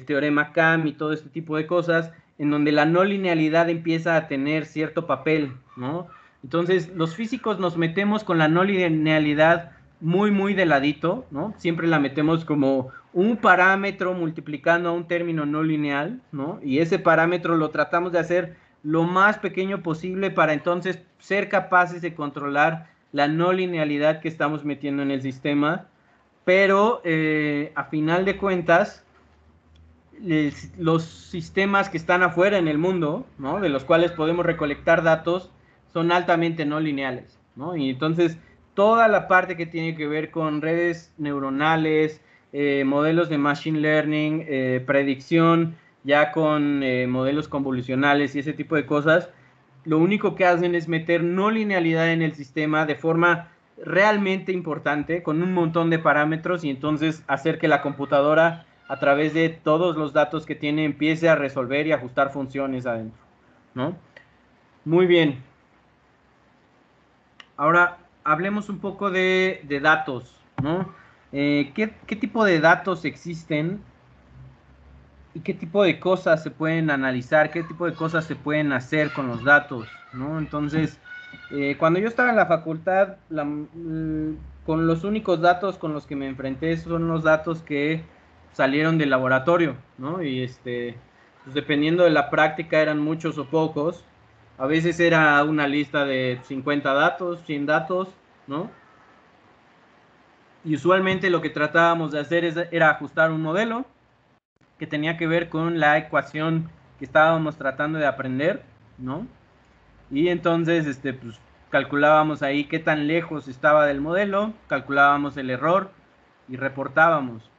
S1: teorema Cam y todo este tipo de cosas, en donde la no linealidad empieza a tener cierto papel, ¿no? Entonces, los físicos nos metemos con la no linealidad muy, muy de ladito, ¿no? Siempre la metemos como un parámetro multiplicando a un término no lineal, ¿no? Y ese parámetro lo tratamos de hacer lo más pequeño posible para entonces ser capaces de controlar la no linealidad que estamos metiendo en el sistema. Pero a final de cuentas, los sistemas que están afuera en el mundo, ¿no? De los cuales podemos recolectar datos, son altamente no lineales, ¿no? Y entonces toda la parte que tiene que ver con redes neuronales, modelos de machine learning, predicción, ya con modelos convolucionales y ese tipo de cosas, lo único que hacen es meter no linealidad en el sistema de forma realmente importante, con un montón de parámetros, y entonces hacer que la computadora, a través de todos los datos que tiene, empiece a resolver y ajustar funciones adentro, ¿no? Muy bien. Ahora hablemos un poco de datos, ¿no? ¿Qué tipo de datos existen y qué tipo de cosas se pueden analizar, qué tipo de cosas se pueden hacer con los datos, ¿no? Entonces, cuando yo estaba en la facultad, con los únicos datos con los que me enfrenté son los datos que salieron del laboratorio, ¿no? Y pues dependiendo de la práctica eran muchos o pocos. A veces era una lista de 50 datos, 100 datos, ¿no? Y usualmente lo que tratábamos de hacer era ajustar un modelo que tenía que ver con la ecuación que estábamos tratando de aprender, ¿no? Y entonces, pues, calculábamos ahí qué tan lejos estaba del modelo, calculábamos el error y reportábamos.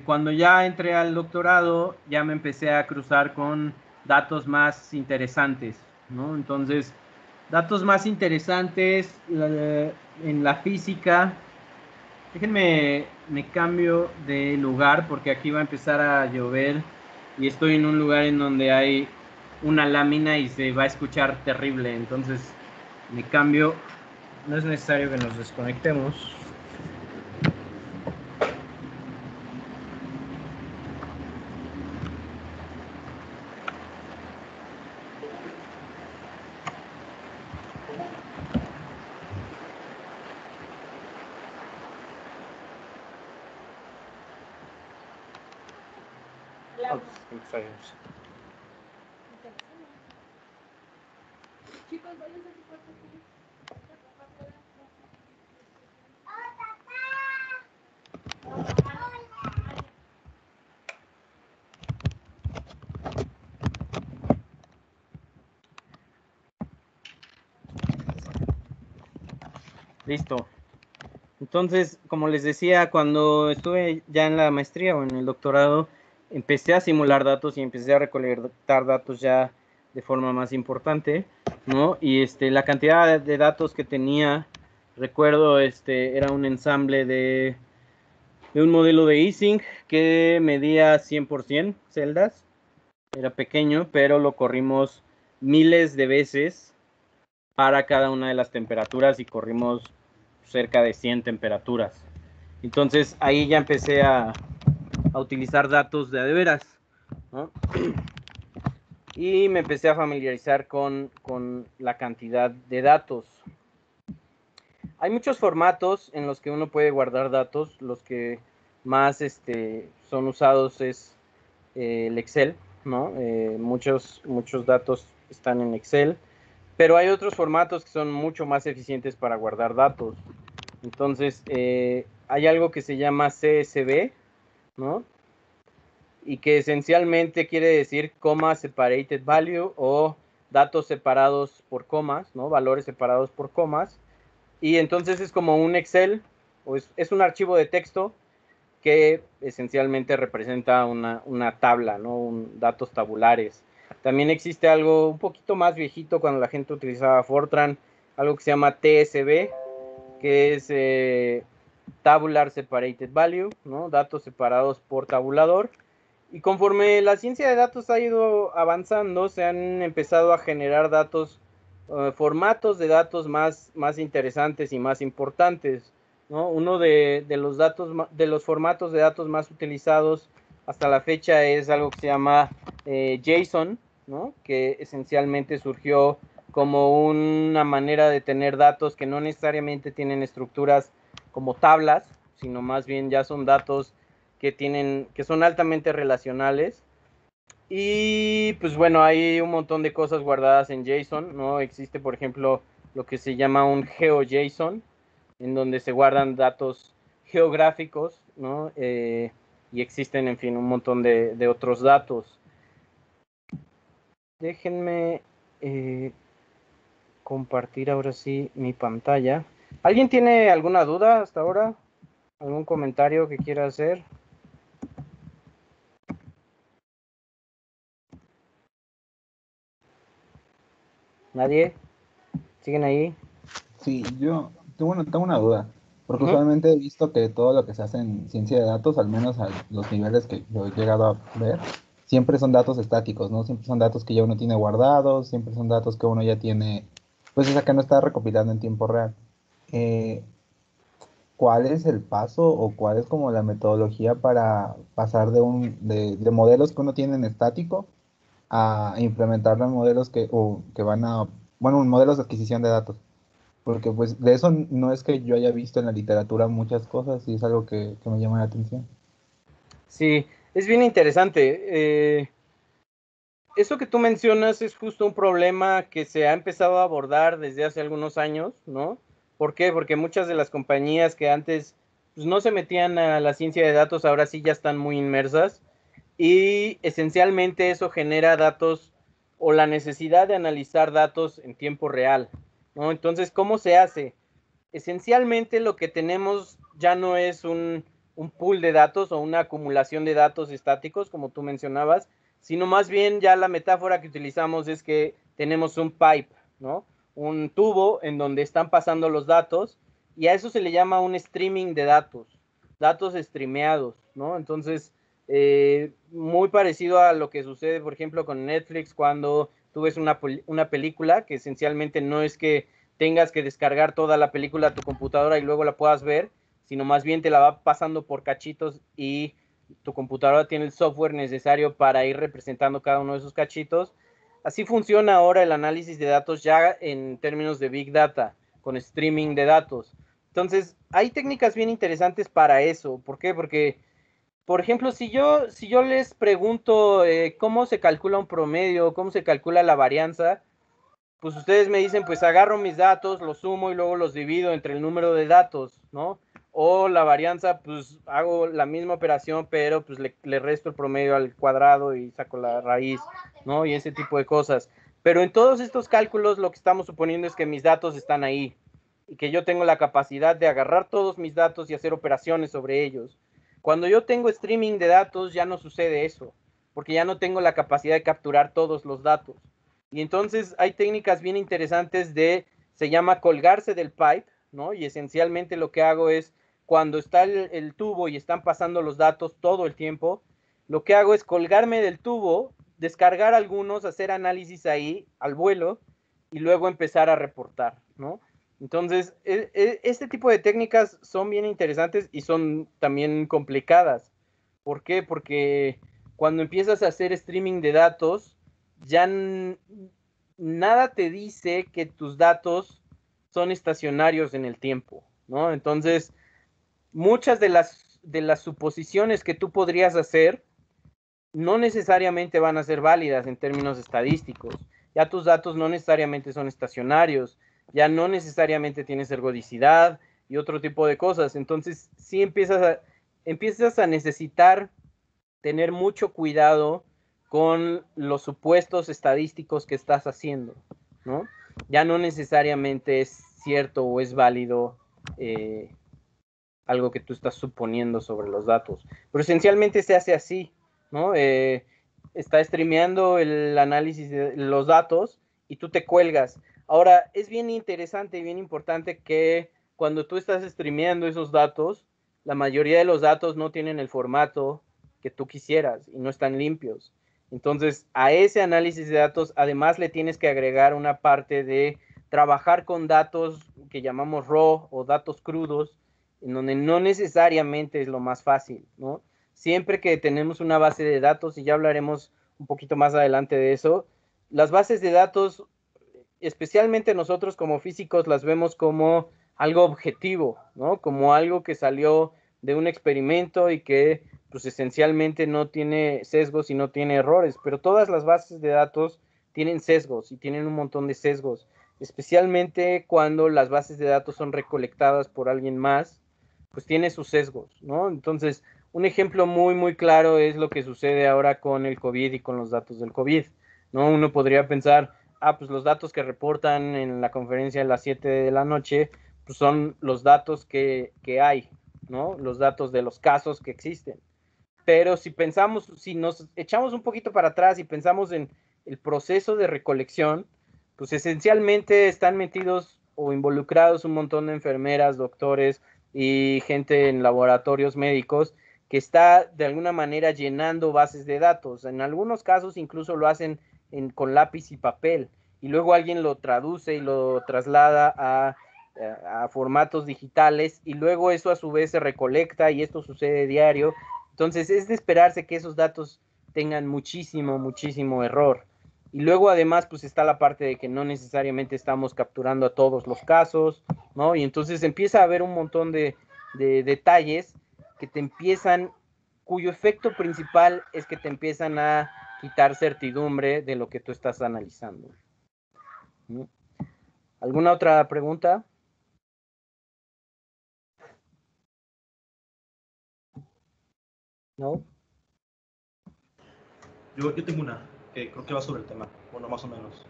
S1: Cuando ya entré al doctorado, ya me empecé a cruzar con datos más interesantes, ¿no? Entonces, datos más interesantes en la física. Déjenme, me cambio de lugar porque aquí va a empezar a llover y estoy en un lugar en donde hay una lámina y se va a escuchar terrible. Entonces, me cambio. No es necesario que nos desconectemos. Listo. Entonces, como les decía, cuando estuve ya en la maestría o en el doctorado, empecé a simular datos y empecé a recolectar datos ya de forma más importante, ¿no? Y la cantidad de datos que tenía, recuerdo, era un ensamble de un modelo de Ising que medía 100% celdas. Era pequeño, pero lo corrimos miles de veces para cada una de las temperaturas y corrimos cerca de 100 temperaturas. Entonces ahí ya empecé a utilizar datos de veras, ¿no? Y me empecé a familiarizar con la cantidad de datos. Hay muchos formatos en los que uno puede guardar datos. Los que más son usados es el Excel, ¿no? Muchos datos están en Excel, pero hay otros formatos que son mucho más eficientes para guardar datos. Entonces, hay algo que se llama CSV, ¿no? Y que esencialmente quiere decir Comma Separated Value o datos separados por comas, ¿no? Valores separados por comas. Y entonces es como un Excel, o es un archivo de texto que esencialmente representa una tabla, ¿no? Datos tabulares. También existe algo un poquito más viejito cuando la gente utilizaba Fortran, algo que se llama TSV, que es Tabular Separated Value, ¿no? Datos separados por tabulador. Y conforme la ciencia de datos ha ido avanzando, se han empezado a generar datos, formatos de datos más interesantes y más importantes, ¿no? Uno de los formatos de datos más utilizados hasta la fecha es algo que se llama JSON, ¿no? Que esencialmente surgió como una manera de tener datos que no necesariamente tienen estructuras como tablas, sino más bien ya son datos que son altamente relacionales. Y pues bueno, hay un montón de cosas guardadas en JSON, ¿no? Existe, por ejemplo, lo que se llama un GeoJSON, en donde se guardan datos geográficos, ¿no? Y existen, en fin, un montón de otros datos. Déjenme compartir ahora sí mi pantalla. ¿Alguien tiene alguna duda hasta ahora? ¿Algún comentario que quiera hacer? ¿Nadie? ¿Siguen ahí?
S3: Sí, yo tengo una duda, porque
S1: Ujú.
S3: usualmente he visto que todo lo que se hace en ciencia de datos, al menos a los niveles que yo he llegado a ver, siempre son datos estáticos, ¿no? Siempre son datos que ya uno tiene guardados, siempre son datos que uno ya tiene, pues o sea, que no está recopilando en tiempo real. Eh, ¿Cuál es el paso o cuál es como la metodología para pasar de modelos que uno tiene en estático a implementarlo en modelos que van a, bueno, en modelos de adquisición de datos? Porque pues de eso no es que yo haya visto en la literatura muchas cosas y es algo que me llama la atención.
S1: Sí, es bien interesante. Eso que tú mencionas es justo un problema que se ha empezado a abordar desde hace algunos años, ¿no? ¿Por qué? Porque muchas de las compañías que antes pues, no se metían a la ciencia de datos, ahora sí ya están muy inmersas y esencialmente eso genera datos o la necesidad de analizar datos en tiempo real, ¿no? Entonces, ¿cómo se hace? Esencialmente lo que tenemos ya no es un un pool de datos o una acumulación de datos estáticos, como tú mencionabas, sino más bien ya la metáfora que utilizamos es que tenemos un pipe, ¿no? Un tubo en donde están pasando los datos, y a eso se le llama un streaming de datos streameados, ¿no? Entonces, muy parecido a lo que sucede, por ejemplo, con Netflix cuando tú ves una película, que esencialmente no es que tengas que descargar toda la película a tu computadora y luego la puedas ver, sino más bien te la va pasando por cachitos y tu computadora tiene el software necesario para ir representando cada uno de esos cachitos. Así funciona ahora el análisis de datos ya en términos de Big Data, con streaming de datos. Entonces, hay técnicas bien interesantes para eso. ¿Por qué? Porque, por ejemplo, si yo les pregunto cómo se calcula un promedio, cómo se calcula la varianza, pues ustedes me dicen, pues agarro mis datos, los sumo y luego los divido entre el número de datos, ¿no? O la varianza, pues hago la misma operación, pero pues le resto el promedio al cuadrado y saco la raíz, ¿no? Y ese tipo de cosas. Pero en todos estos cálculos lo que estamos suponiendo es que mis datos están ahí y que yo tengo la capacidad de agarrar todos mis datos y hacer operaciones sobre ellos. Cuando yo tengo streaming de datos ya no sucede eso, porque ya no tengo la capacidad de capturar todos los datos. Y entonces hay técnicas bien interesantes se llama colgarse del pipe, ¿no? Y esencialmente lo que hago es, cuando está el tubo y están pasando los datos todo el tiempo, lo que hago es colgarme del tubo, descargar algunos, hacer análisis ahí al vuelo y luego empezar a reportar, ¿no? Entonces, este tipo de técnicas son bien interesantes y son también complicadas. ¿Por qué? Porque cuando empiezas a hacer streaming de datos, ya nada te dice que tus datos son estacionarios en el tiempo, ¿no? Entonces, muchas de las suposiciones que tú podrías hacer no necesariamente van a ser válidas en términos estadísticos. Ya tus datos no necesariamente son estacionarios, ya no necesariamente tienes ergodicidad y otro tipo de cosas. Entonces, sí empiezas a necesitar tener mucho cuidado con los supuestos estadísticos que estás haciendo, ¿no? Ya no necesariamente es cierto o es válido algo que tú estás suponiendo sobre los datos, pero esencialmente se hace así, ¿no? Está streameando el análisis de los datos y tú te cuelgas. Ahora, es bien interesante y bien importante que cuando tú estás streameando esos datos, la mayoría de los datos no tienen el formato que tú quisieras y no están limpios. Entonces, a ese análisis de datos, además le tienes que agregar una parte de trabajar con datos que llamamos raw o datos crudos, en donde no necesariamente es lo más fácil, ¿no? Siempre que tenemos una base de datos, y ya hablaremos un poquito más adelante de eso, las bases de datos, especialmente nosotros como físicos, las vemos como algo objetivo, ¿no? Como algo que salió de un experimento y que pues esencialmente no tiene sesgos y no tiene errores, pero todas las bases de datos tienen sesgos y tienen un montón de sesgos, especialmente cuando las bases de datos son recolectadas por alguien más, pues tiene sus sesgos, ¿no? Entonces, un ejemplo muy, muy claro es lo que sucede ahora con el COVID y con los datos del COVID, ¿no? Uno podría pensar, pues los datos que reportan en la conferencia de las 7 de la noche, pues son los datos que hay, ¿no? Los datos de los casos que existen. Pero si nos echamos un poquito para atrás y pensamos en el proceso de recolección, pues esencialmente están metidos o involucrados un montón de enfermeras, doctores y gente en laboratorios médicos que está de alguna manera llenando bases de datos. En algunos casos incluso lo hacen con lápiz y papel y luego alguien lo traduce y lo traslada a formatos digitales y luego eso a su vez se recolecta y esto sucede diario. Entonces es de esperarse que esos datos tengan muchísimo, muchísimo error. Y luego además pues está la parte de que no necesariamente estamos capturando a todos los casos, ¿no? Y entonces empieza a haber un montón de detalles que cuyo efecto principal es que te empiezan a quitar certidumbre de lo que tú estás analizando. ¿No? ¿Alguna otra pregunta? ¿No?
S8: Yo tengo una que creo que va sobre el tema, bueno, más o menos.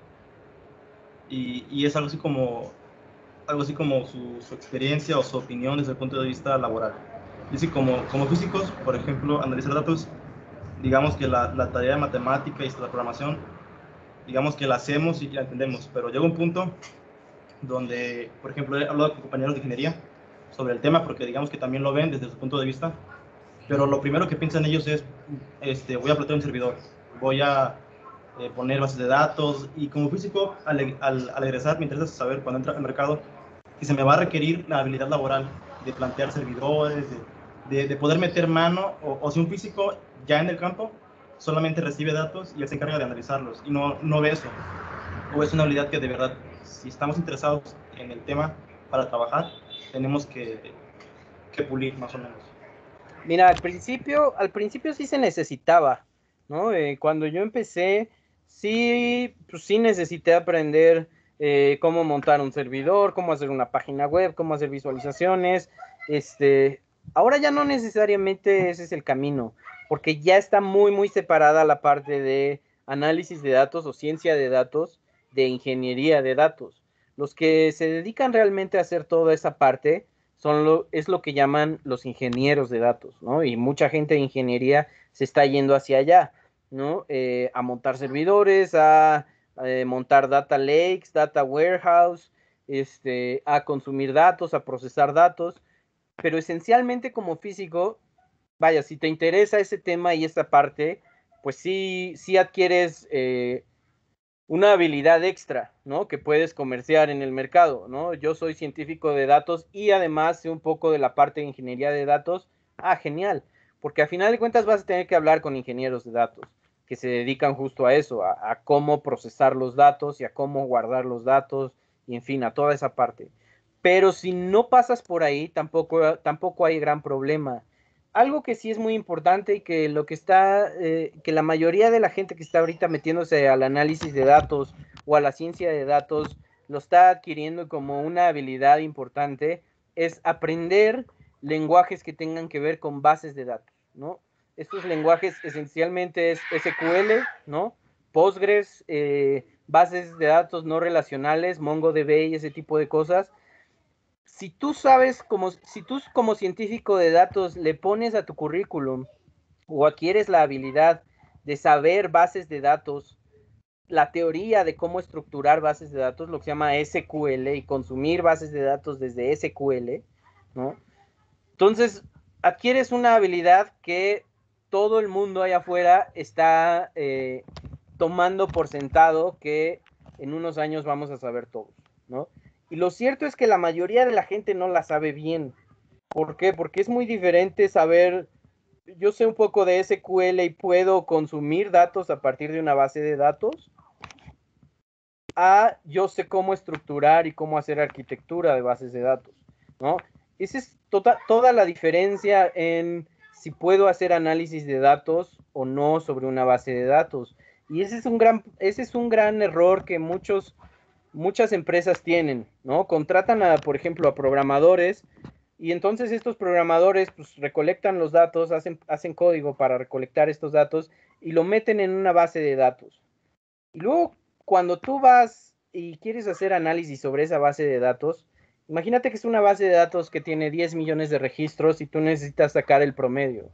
S8: Y es algo así como su experiencia o su opinión desde el punto de vista laboral. Dice, como físicos, por ejemplo, analizar datos, digamos que la tarea de matemática y la programación, digamos que la hacemos y la entendemos, pero llega un punto donde, por ejemplo, he hablado con compañeros de ingeniería sobre el tema, porque digamos que también lo ven desde su punto de vista, pero lo primero que piensan ellos es, voy a plantear un servidor, voy a poner bases de datos, y como físico, al egresar, me interesa saber cuando entra al mercado, si se me va a requerir la habilidad laboral de plantear servidores, de poder meter mano, o si un físico ya en el campo solamente recibe datos y él se encarga de analizarlos, y no ve eso, o es una habilidad que de verdad, si estamos interesados en el tema para trabajar, tenemos que pulir más o menos.
S1: Mira, al principio sí se necesitaba, ¿no? Cuando yo empecé, sí, pues sí necesité aprender cómo montar un servidor, cómo hacer una página web, cómo hacer visualizaciones. Ahora ya no necesariamente ese es el camino, porque ya está muy, muy separada la parte de análisis de datos o ciencia de datos de ingeniería de datos. Los que se dedican realmente a hacer toda esa parte es lo que llaman los ingenieros de datos, ¿no? Y mucha gente de ingeniería se está yendo hacia allá, ¿no? A montar servidores, a montar data lakes, data warehouse, a consumir datos, a procesar datos, pero esencialmente como físico, vaya, si te interesa ese tema y esta parte, pues sí adquieres una habilidad extra, ¿no? Que puedes comerciar en el mercado, ¿no? Yo soy científico de datos y además sé un poco de la parte de ingeniería de datos. Ah, genial, porque a final de cuentas vas a tener que hablar con ingenieros de datos que se dedican justo a eso, a cómo procesar los datos y a cómo guardar los datos y en fin, a toda esa parte. Pero si no pasas por ahí, tampoco hay gran problema. Algo que sí es muy importante y que que la mayoría de la gente que está ahorita metiéndose al análisis de datos o a la ciencia de datos lo está adquiriendo como una habilidad importante, es aprender lenguajes que tengan que ver con bases de datos, ¿no? Estos lenguajes esencialmente es SQL, ¿no? Postgres, bases de datos no relacionales, MongoDB y ese tipo de cosas. Si tú como científico de datos le pones a tu currículum o adquieres la habilidad de saber bases de datos, la teoría de cómo estructurar bases de datos, lo que se llama SQL, y consumir bases de datos desde SQL, ¿no? Entonces, adquieres una habilidad que todo el mundo allá afuera está tomando por sentado que en unos años vamos a saber todos, ¿no? Y lo cierto es que la mayoría de la gente no la sabe bien. ¿Por qué? Porque es muy diferente saber, yo sé un poco de SQL y puedo consumir datos a partir de una base de datos, a yo sé cómo estructurar y cómo hacer arquitectura de bases de datos, ¿no? Esa es toda la diferencia en si puedo hacer análisis de datos o no sobre una base de datos. Y ese es un gran error que muchas empresas tienen, ¿no? Contratan por ejemplo, a programadores, y entonces estos programadores pues recolectan los datos, hacen código para recolectar estos datos y lo meten en una base de datos. Y luego, cuando tú vas y quieres hacer análisis sobre esa base de datos, imagínate que es una base de datos que tiene 10 millones de registros y tú necesitas sacar el promedio,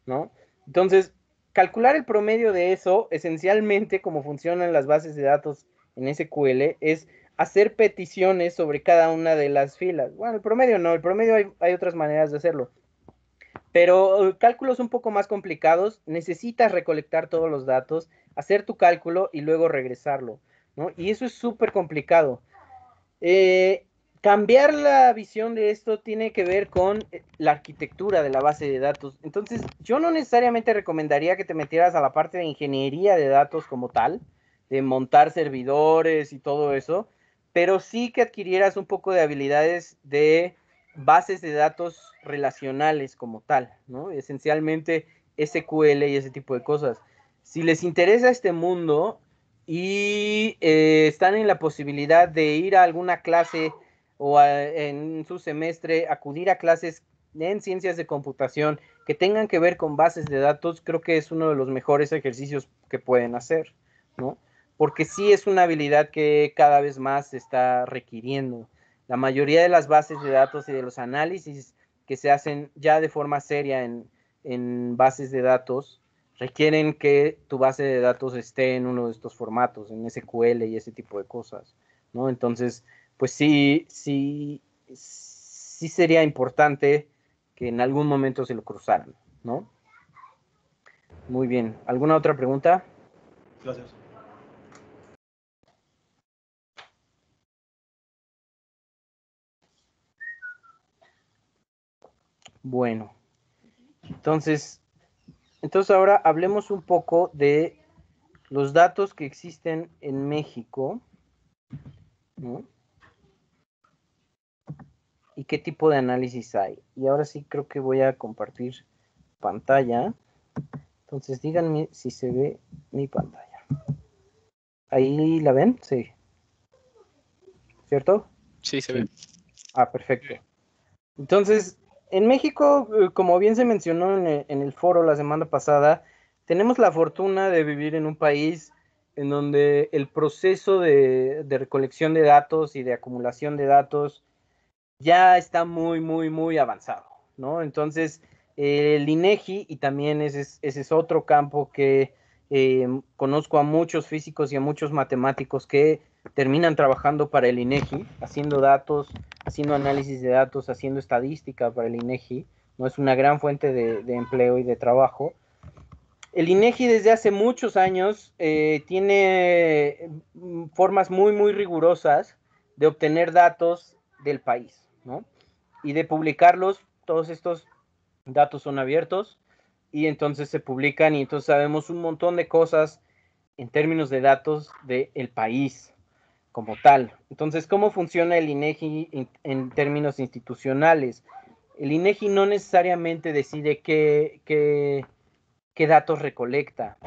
S1: ¿no? Entonces, calcular el promedio de eso, esencialmente, como funcionan las bases de datos en SQL, es hacer peticiones sobre cada una de las filas. Bueno, el promedio no, el promedio hay otras maneras de hacerlo. Pero cálculos un poco más complicados, necesitas recolectar todos los datos, hacer tu cálculo y luego regresarlo, ¿no? Y eso es súper complicado. Cambiar la visión de esto tiene que ver con la arquitectura de la base de datos. Entonces, yo no necesariamente recomendaría que te metieras a la parte de ingeniería de datos como tal, de montar servidores y todo eso, pero sí que adquirieras un poco de habilidades de bases de datos relacionales como tal, ¿no? Esencialmente SQL y ese tipo de cosas. Si les interesa este mundo y están en la posibilidad de ir a alguna clase o en su semestre acudir a clases en ciencias de computación que tengan que ver con bases de datos, creo que es uno de los mejores ejercicios que pueden hacer, ¿no? Porque sí es una habilidad que cada vez más se está requiriendo. La mayoría de las bases de datos y de los análisis que se hacen ya de forma seria en bases de datos requieren que tu base de datos esté en uno de estos formatos, en SQL y ese tipo de cosas, ¿no? Entonces, pues sí sería importante que en algún momento se lo cruzaran, ¿no? Muy bien. ¿Alguna otra pregunta?
S8: Gracias.
S1: Bueno, entonces ahora hablemos un poco de los datos que existen en México, ¿no? Y qué tipo de análisis hay. Y ahora sí creo que voy a compartir pantalla. Entonces díganme si se ve mi pantalla. ¿Ahí la ven? Sí. ¿Cierto?
S6: Sí, se ve.
S1: Ah, perfecto. Entonces, en México, como bien se mencionó en el foro la semana pasada, tenemos la fortuna de vivir en un país en donde el proceso de recolección de datos y de acumulación de datos ya está muy avanzado, ¿no? Entonces, el INEGI, y también ese es otro campo que conozco a muchos físicos y a muchos matemáticos que terminan trabajando para el INEGI, haciendo datos, haciendo análisis de datos, haciendo estadística para el INEGI, ¿no? Es una gran fuente de empleo y de trabajo. El INEGI desde hace muchos años tiene formas muy rigurosas de obtener datos del país, ¿no? Y de publicarlos. Todos estos datos son abiertos y entonces se publican y entonces sabemos un montón de cosas en términos de datos del país como tal. Entonces, ¿cómo funciona el INEGI en términos institucionales? El INEGI no necesariamente decide qué datos recolecta.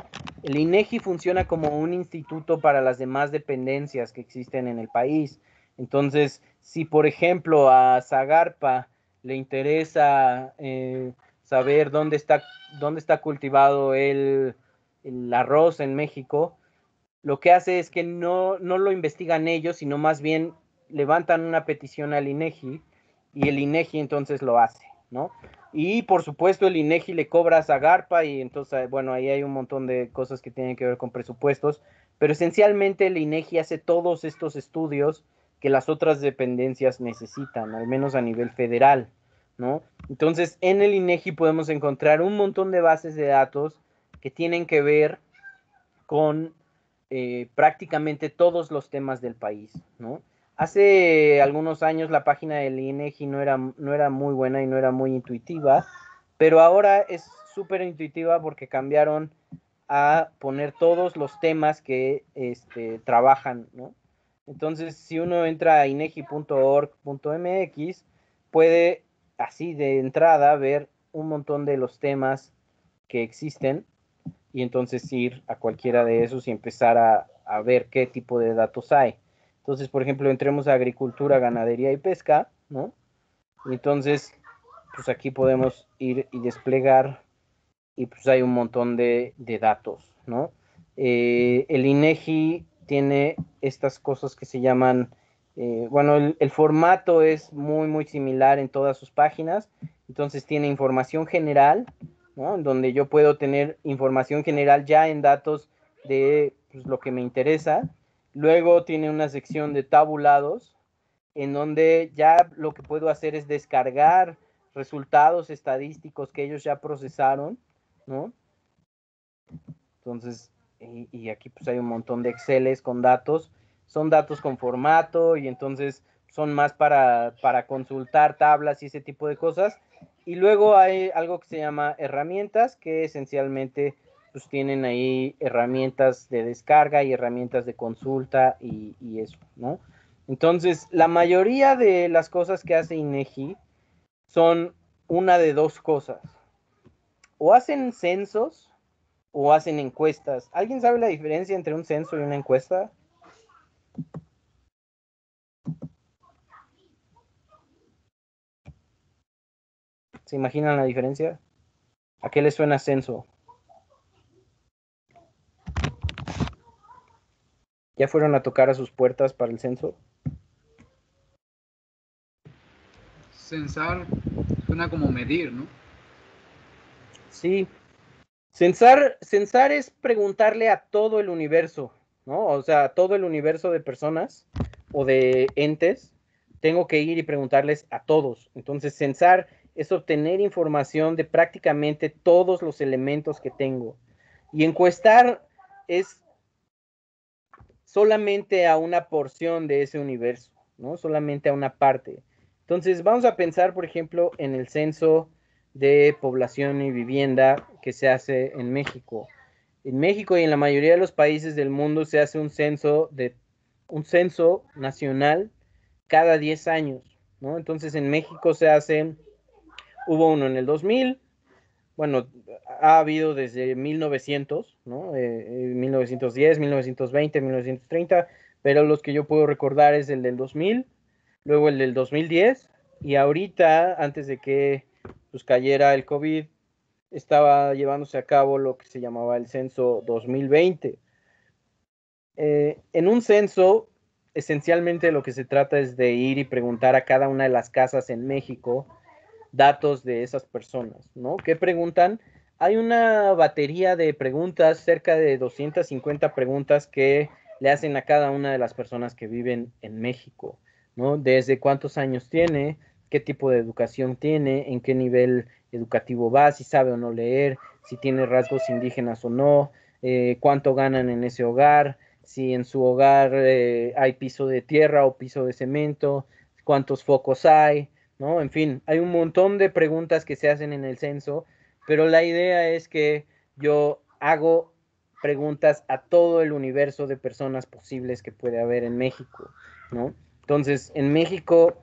S1: El INEGI funciona como un instituto para las demás dependencias que existen en el país. Entonces, si por ejemplo a Zagarpa le interesa saber dónde está cultivado el arroz en México, lo que hace es que no lo investigan ellos, sino más bien levantan una petición al INEGI y el INEGI entonces lo hace, ¿no? Y por supuesto el INEGI le cobra a Zagarpa y entonces, bueno, ahí hay un montón de cosas que tienen que ver con presupuestos, pero esencialmente el INEGI hace todos estos estudios que las otras dependencias necesitan, al menos a nivel federal, ¿no? Entonces, en el INEGI podemos encontrar un montón de bases de datos que tienen que ver con prácticamente todos los temas del país, ¿no? Hace algunos años la página del INEGI no era muy buena y no era muy intuitiva, pero ahora es súper intuitiva porque cambiaron a poner todos los temas que trabajan, ¿no? Entonces, si uno entra a inegi.org.mx, puede así de entrada ver un montón de los temas que existen y entonces ir a cualquiera de esos y empezar a ver qué tipo de datos hay. Entonces, por ejemplo, entremos a agricultura, ganadería y pesca, ¿no? Y entonces, pues aquí podemos ir y desplegar y pues hay un montón de datos, ¿no? El INEGI tiene estas cosas que se llaman, bueno, el formato es muy similar en todas sus páginas, entonces tiene información general, ¿no? En donde yo puedo tener información general ya en datos de pues, lo que me interesa. Luego tiene una sección de tabulados, en donde ya lo que puedo hacer es descargar resultados estadísticos que ellos ya procesaron, ¿no? Entonces, y aquí pues hay un montón de Exceles con datos, son datos con formato y entonces son más para consultar tablas y ese tipo de cosas. Y luego hay algo que se llama herramientas, que esencialmente pues tienen ahí herramientas de descarga y herramientas de consulta y eso, ¿no? Entonces, la mayoría de las cosas que hace INEGI son una de dos cosas. O hacen censos o hacen encuestas. ¿Alguien sabe la diferencia entre un censo y una encuesta? ¿Se imaginan la diferencia? ¿A qué les suena censo? ¿Ya fueron a tocar a sus puertas para el censo?
S7: Censar Suena como medir, ¿no?
S1: Sí. Censar es preguntarle a todo el universo, ¿no? O sea, a todo el universo de personas o de entes, tengo que ir y preguntarles a todos. Entonces, censar es obtener información de prácticamente todos los elementos que tengo. Y encuestar es solamente a una porción de ese universo, ¿no? Solamente a una parte. Entonces, vamos a pensar, por ejemplo, en el censo de población y vivienda que se hace en México. En México y en la mayoría de los países del mundo se hace un censo nacional cada 10 años, ¿no? Entonces, en México hubo uno en el 2000, bueno, ha habido desde 1900, ¿no? 1910, 1920, 1930, pero los que yo puedo recordar es el del 2000, luego el del 2010, y ahorita, antes de que pues, cayera el COVID, estaba llevándose a cabo lo que se llamaba el censo 2020. En un censo, esencialmente lo que se trata es de ir y preguntar a cada una de las casas en México datos de esas personas, ¿no? ¿Qué preguntan? Hay una batería de preguntas, cerca de 250 preguntas que le hacen a cada una de las personas que viven en México, ¿no? Desde cuántos años tiene, qué tipo de educación tiene, en qué nivel educativo va, si sabe o no leer, si tiene rasgos indígenas o no, cuánto ganan en ese hogar, si en su hogar hay piso de tierra o piso de cemento, cuántos focos hay, ¿no? En fin, hay un montón de preguntas que se hacen en el censo, pero la idea es que yo hago preguntas a todo el universo de personas posibles que puede haber en México, ¿no? Entonces, en México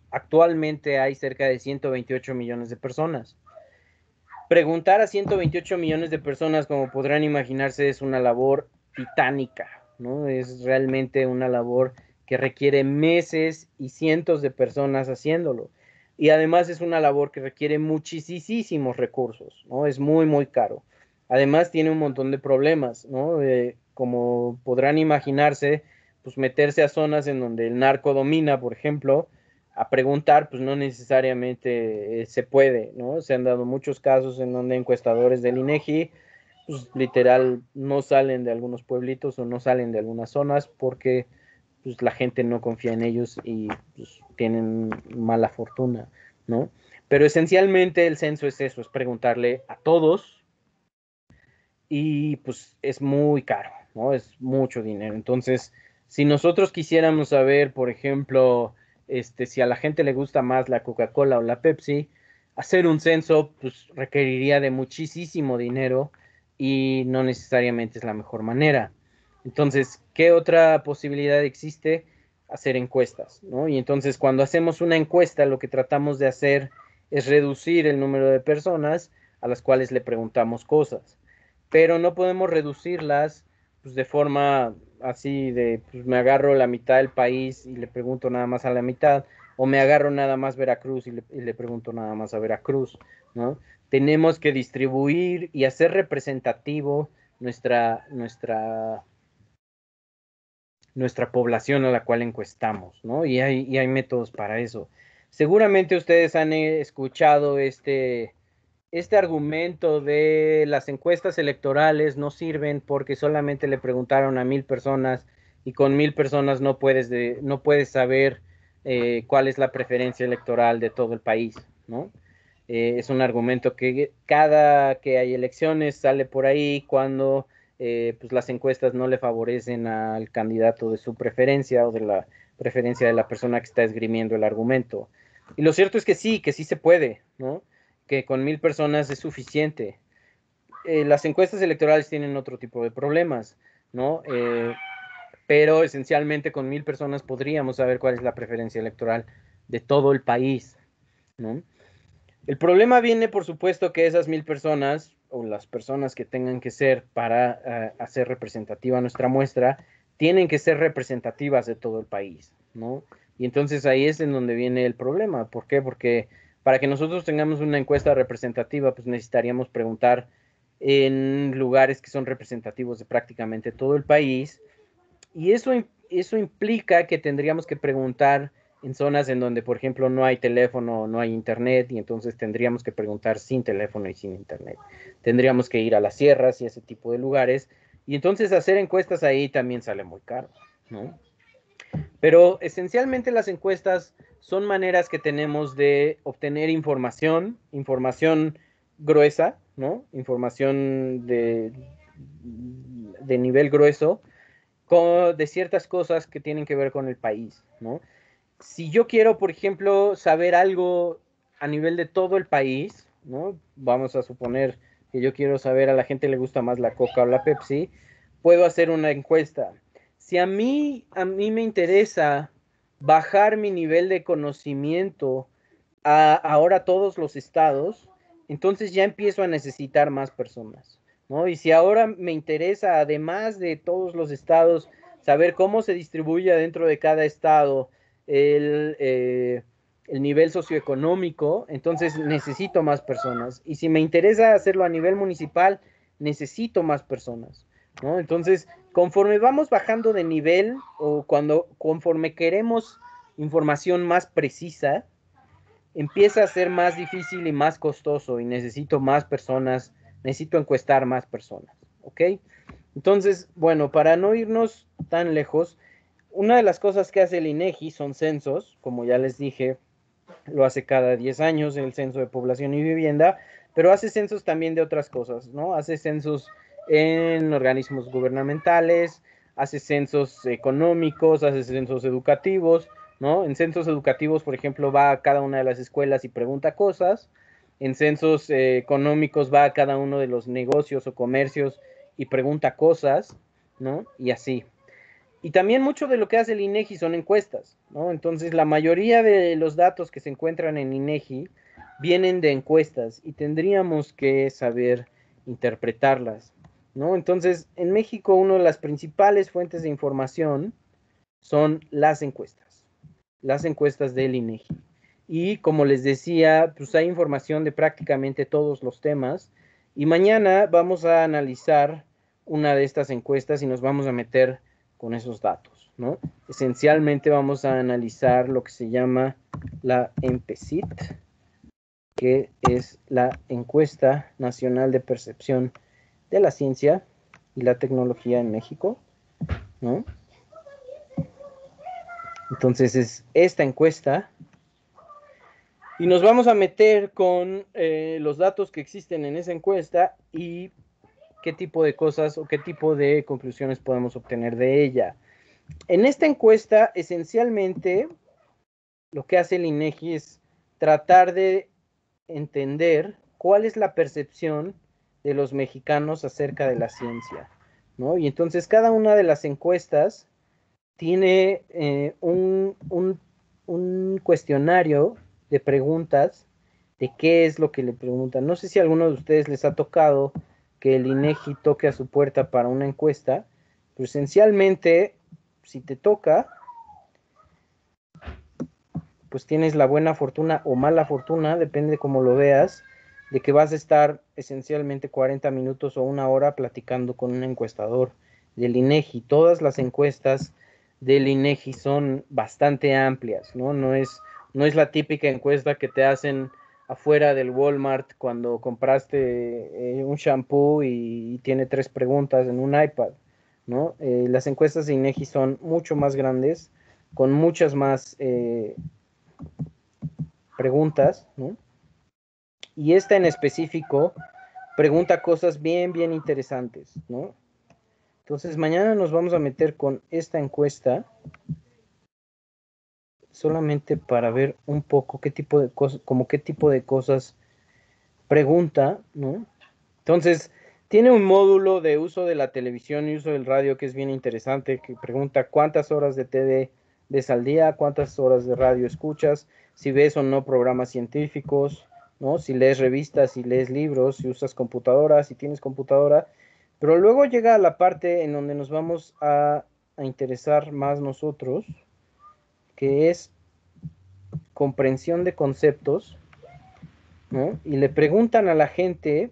S1: actualmente hay cerca de 128 millones de personas. Preguntar a 128 millones de personas, como podrán imaginarse, es una labor titánica, ¿no? Es realmente una labor que requiere meses y cientos de personas haciéndolo. Y además es una labor que requiere muchísimos recursos, ¿no? Es muy, muy caro. Además tiene un montón de problemas, ¿no? Como podrán imaginarse, pues meterse a zonas en donde el narco domina, por ejemplo, a preguntar, pues no necesariamente se puede, ¿no? Se han dado muchos casos en donde encuestadores del INEGI, pues literal, no salen de algunos pueblitos o no salen de algunas zonas porque pues, la gente no confía en ellos y pues, tienen mala fortuna, ¿no? Pero esencialmente el censo es eso, es preguntarle a todos y pues es muy caro, ¿no? Es mucho dinero. Entonces, si nosotros quisiéramos saber, por ejemplo, si a la gente le gusta más la Coca-Cola o la Pepsi, hacer un censo pues requeriría de muchísimo dinero y no necesariamente es la mejor manera. Entonces, ¿qué otra posibilidad existe? Hacer encuestas, ¿no? Y entonces cuando hacemos una encuesta, lo que tratamos de hacer es reducir el número de personas a las cuales le preguntamos cosas, pero no podemos reducirlas pues, de forma así de, pues me agarro la mitad del país y le pregunto nada más a la mitad, o me agarro nada más Veracruz y le pregunto nada más a Veracruz, ¿no? Tenemos que distribuir y hacer representativo nuestra población a la cual encuestamos, ¿no? Y hay métodos para eso. Seguramente ustedes han escuchado este argumento de las encuestas electorales no sirven porque solamente le preguntaron a 1000 personas y con 1000 personas no puedes saber cuál es la preferencia electoral de todo el país, ¿no? Es un argumento que cada que hay elecciones sale por ahí cuando pues las encuestas no le favorecen al candidato de su preferencia o de la preferencia de la persona que está esgrimiendo el argumento. Y lo cierto es que sí se puede, ¿no? Que con 1000 personas es suficiente. Las encuestas electorales tienen otro tipo de problemas, ¿no? Pero esencialmente con 1000 personas podríamos saber cuál es la preferencia electoral de todo el país, ¿no? El problema viene, por supuesto, que esas 1000 personas, o las personas que tengan que ser para hacer representativa nuestra muestra, tienen que ser representativas de todo el país, ¿no? Y entonces ahí es en donde viene el problema. ¿Por qué? Porque para que nosotros tengamos una encuesta representativa, pues necesitaríamos preguntar en lugares que son representativos de prácticamente todo el país, y eso implica que tendríamos que preguntar en zonas en donde, por ejemplo, no hay teléfono, no hay internet, y entonces tendríamos que preguntar sin teléfono y sin internet. Tendríamos que ir a las sierras y ese tipo de lugares, y entonces hacer encuestas ahí también sale muy caro, ¿no? Pero esencialmente las encuestas son maneras que tenemos de obtener información, información gruesa, ¿no? Información de nivel grueso, de ciertas cosas que tienen que ver con el país, ¿no? Si yo quiero, por ejemplo, saber algo a nivel de todo el país, ¿no? Vamos a suponer que yo quiero saber a la gente le gusta más la Coca o la Pepsi, puedo hacer una encuesta. Si a mí me interesa bajar mi nivel de conocimiento a ahora todos los estados, entonces ya empiezo a necesitar más personas, ¿no? Y si ahora me interesa, además de todos los estados, saber cómo se distribuye dentro de cada estado el nivel socioeconómico, entonces necesito más personas. Y si me interesa hacerlo a nivel municipal, necesito más personas, ¿no? Entonces, conforme vamos bajando de nivel o conforme queremos información más precisa, empieza a ser más difícil y más costoso y necesito más personas, necesito encuestar más personas, ¿ok? Entonces, bueno, para no irnos tan lejos, una de las cosas que hace el INEGI son censos, como ya les dije, lo hace cada 10 años el censo de población y vivienda, pero hace censos también de otras cosas, ¿no? Hace censos en organismos gubernamentales, hace censos económicos, hace censos educativos, ¿no? En censos educativos, por ejemplo, va a cada una de las escuelas y pregunta cosas. En censos económicos va a cada uno de los negocios o comercios y pregunta cosas, ¿no? Y así. Y también mucho de lo que hace el INEGI son encuestas, ¿no? Entonces, la mayoría de los datos que se encuentran en INEGI vienen de encuestas y tendríamos que saber interpretarlas, ¿no? Entonces, en México, una de las principales fuentes de información son las encuestas del INEGI. Y como les decía, pues hay información de prácticamente todos los temas. Y mañana vamos a analizar una de estas encuestas y nos vamos a meter con esos datos, ¿no? Esencialmente vamos a analizar lo que se llama la EMPECIT, que es la Encuesta Nacional de Percepción de la Ciencia y la Tecnología en México, ¿no? Entonces es esta encuesta y nos vamos a meter con los datos que existen en esa encuesta y qué tipo de cosas o qué tipo de conclusiones podemos obtener de ella. En esta encuesta, esencialmente, lo que hace el INEGI es tratar de entender cuál es la percepción de los mexicanos acerca de la ciencia, ¿no? Y entonces cada una de las encuestas tiene un cuestionario de preguntas de qué es lo que le preguntan. No sé si a alguno de ustedes les ha tocado que el INEGI toque a su puerta para una encuesta, pero esencialmente, si te toca, pues tienes la buena fortuna o mala fortuna, depende de cómo lo veas, de que vas a estar esencialmente 40 minutos o una hora platicando con un encuestador del INEGI. Todas las encuestas del INEGI son bastante amplias, ¿no? No es la típica encuesta que te hacen afuera del Walmart cuando compraste un shampoo y tiene 3 preguntas en un iPad, ¿no? Las encuestas de INEGI son mucho más grandes, con muchas más preguntas, ¿no? Y esta en específico pregunta cosas bien, bien interesantes, ¿no? Entonces mañana nos vamos a meter con esta encuesta solamente para ver un poco qué tipo de cosas, como qué tipo de cosas pregunta, ¿no? Entonces, tiene un módulo de uso de la televisión y uso del radio que es bien interesante, que pregunta cuántas horas de TV ves al día, cuántas horas de radio escuchas, si ves o no programas científicos, ¿no? Si lees revistas, si lees libros, si usas computadora, si tienes computadora. Pero luego llega la parte en donde nos vamos a interesar más nosotros, que es comprensión de conceptos, ¿no? Y le preguntan a la gente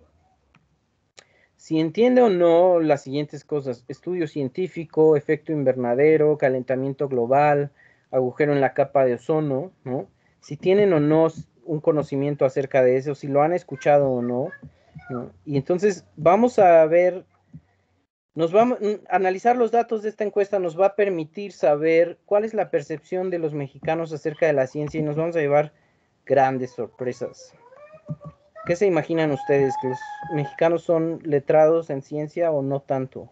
S1: si entiende o no las siguientes cosas: estudio científico, efecto invernadero, calentamiento global, agujero en la capa de ozono, ¿no? Si tienen o no un conocimiento acerca de eso, si lo han escuchado o no, ¿no? Y entonces vamos a ver, analizar los datos de esta encuesta nos va a permitir saber cuál es la percepción de los mexicanos acerca de la ciencia y nos vamos a llevar grandes sorpresas. ¿Qué se imaginan ustedes? ¿Que los mexicanos son letrados en ciencia o no tanto?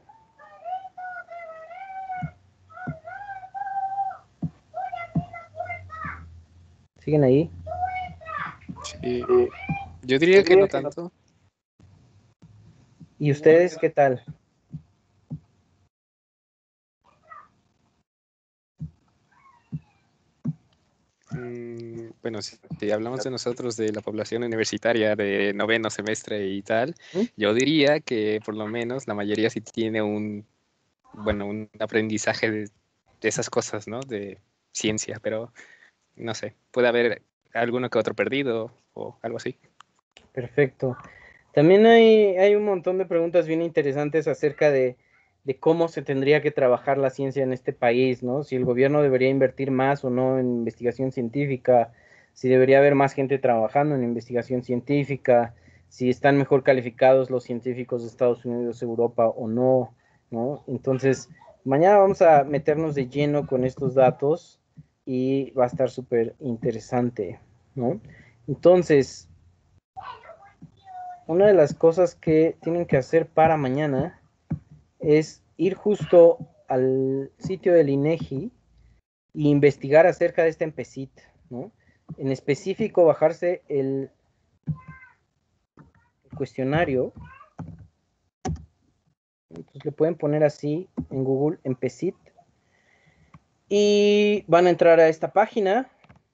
S1: ¿Siguen ahí?
S6: Sí, yo diría que no tanto.
S1: ¿Y ustedes qué tal?
S6: Bueno, si hablamos de nosotros, de la población universitaria de noveno semestre y tal, yo diría que por lo menos la mayoría sí tiene un aprendizaje de esas cosas, ¿no? De ciencia, pero no sé, puede haber alguno que otro perdido o algo así.
S1: Perfecto. También hay un montón de preguntas bien interesantes acerca de cómo se tendría que trabajar la ciencia en este país, ¿no? Si el gobierno debería invertir más o no en investigación científica, si debería haber más gente trabajando en investigación científica, si están mejor calificados los científicos de Estados Unidos, Europa o no, ¿no? Entonces, mañana vamos a meternos de lleno con estos datos y va a estar súper interesante, ¿no? Entonces, una de las cosas que tienen que hacer para mañana es ir justo al sitio del INEGI e investigar acerca de este EMPECIT, ¿no? En específico, bajarse el cuestionario. Entonces le pueden poner así en Google EMPECIT y van a entrar a esta página,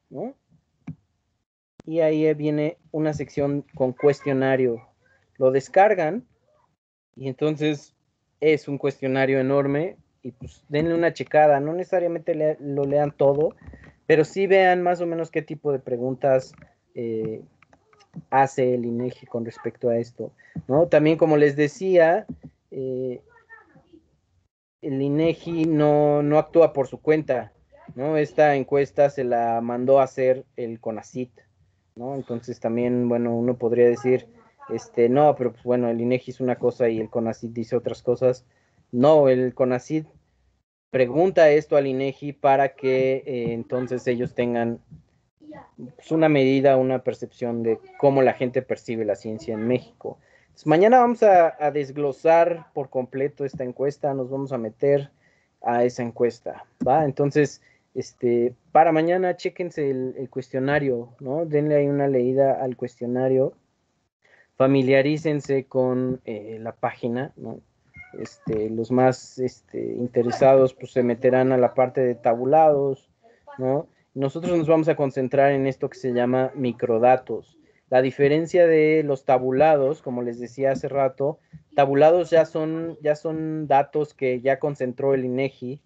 S1: ¿no? Y ahí viene una sección con cuestionario. Lo descargan y entonces es un cuestionario enorme y pues denle una checada, no necesariamente lo lean todo, pero sí vean más o menos qué tipo de preguntas hace el INEGI con respecto a esto, ¿no? También, como les decía, el INEGI no actúa por su cuenta, ¿no? Esta encuesta se la mandó a hacer el CONACYT, ¿no? Entonces también, bueno, uno podría decir, no, pero pues bueno, el INEGI es una cosa y el CONACYT dice otras cosas. No, el CONACYT pregunta esto al INEGI para que entonces ellos tengan pues, una medida, una percepción de cómo la gente percibe la ciencia en México. Entonces, mañana vamos a desglosar por completo esta encuesta, nos vamos a meter a esa encuesta, ¿va? Entonces, para mañana, chéquense el cuestionario, ¿no? Denle ahí una leída al cuestionario, familiarícense con la página, ¿no? Los más interesados pues se meterán a la parte de tabulados, ¿no? Nosotros nos vamos a concentrar en esto que se llama microdatos. La diferencia de los tabulados, como les decía hace rato, tabulados ya son datos que ya concentró el INEGI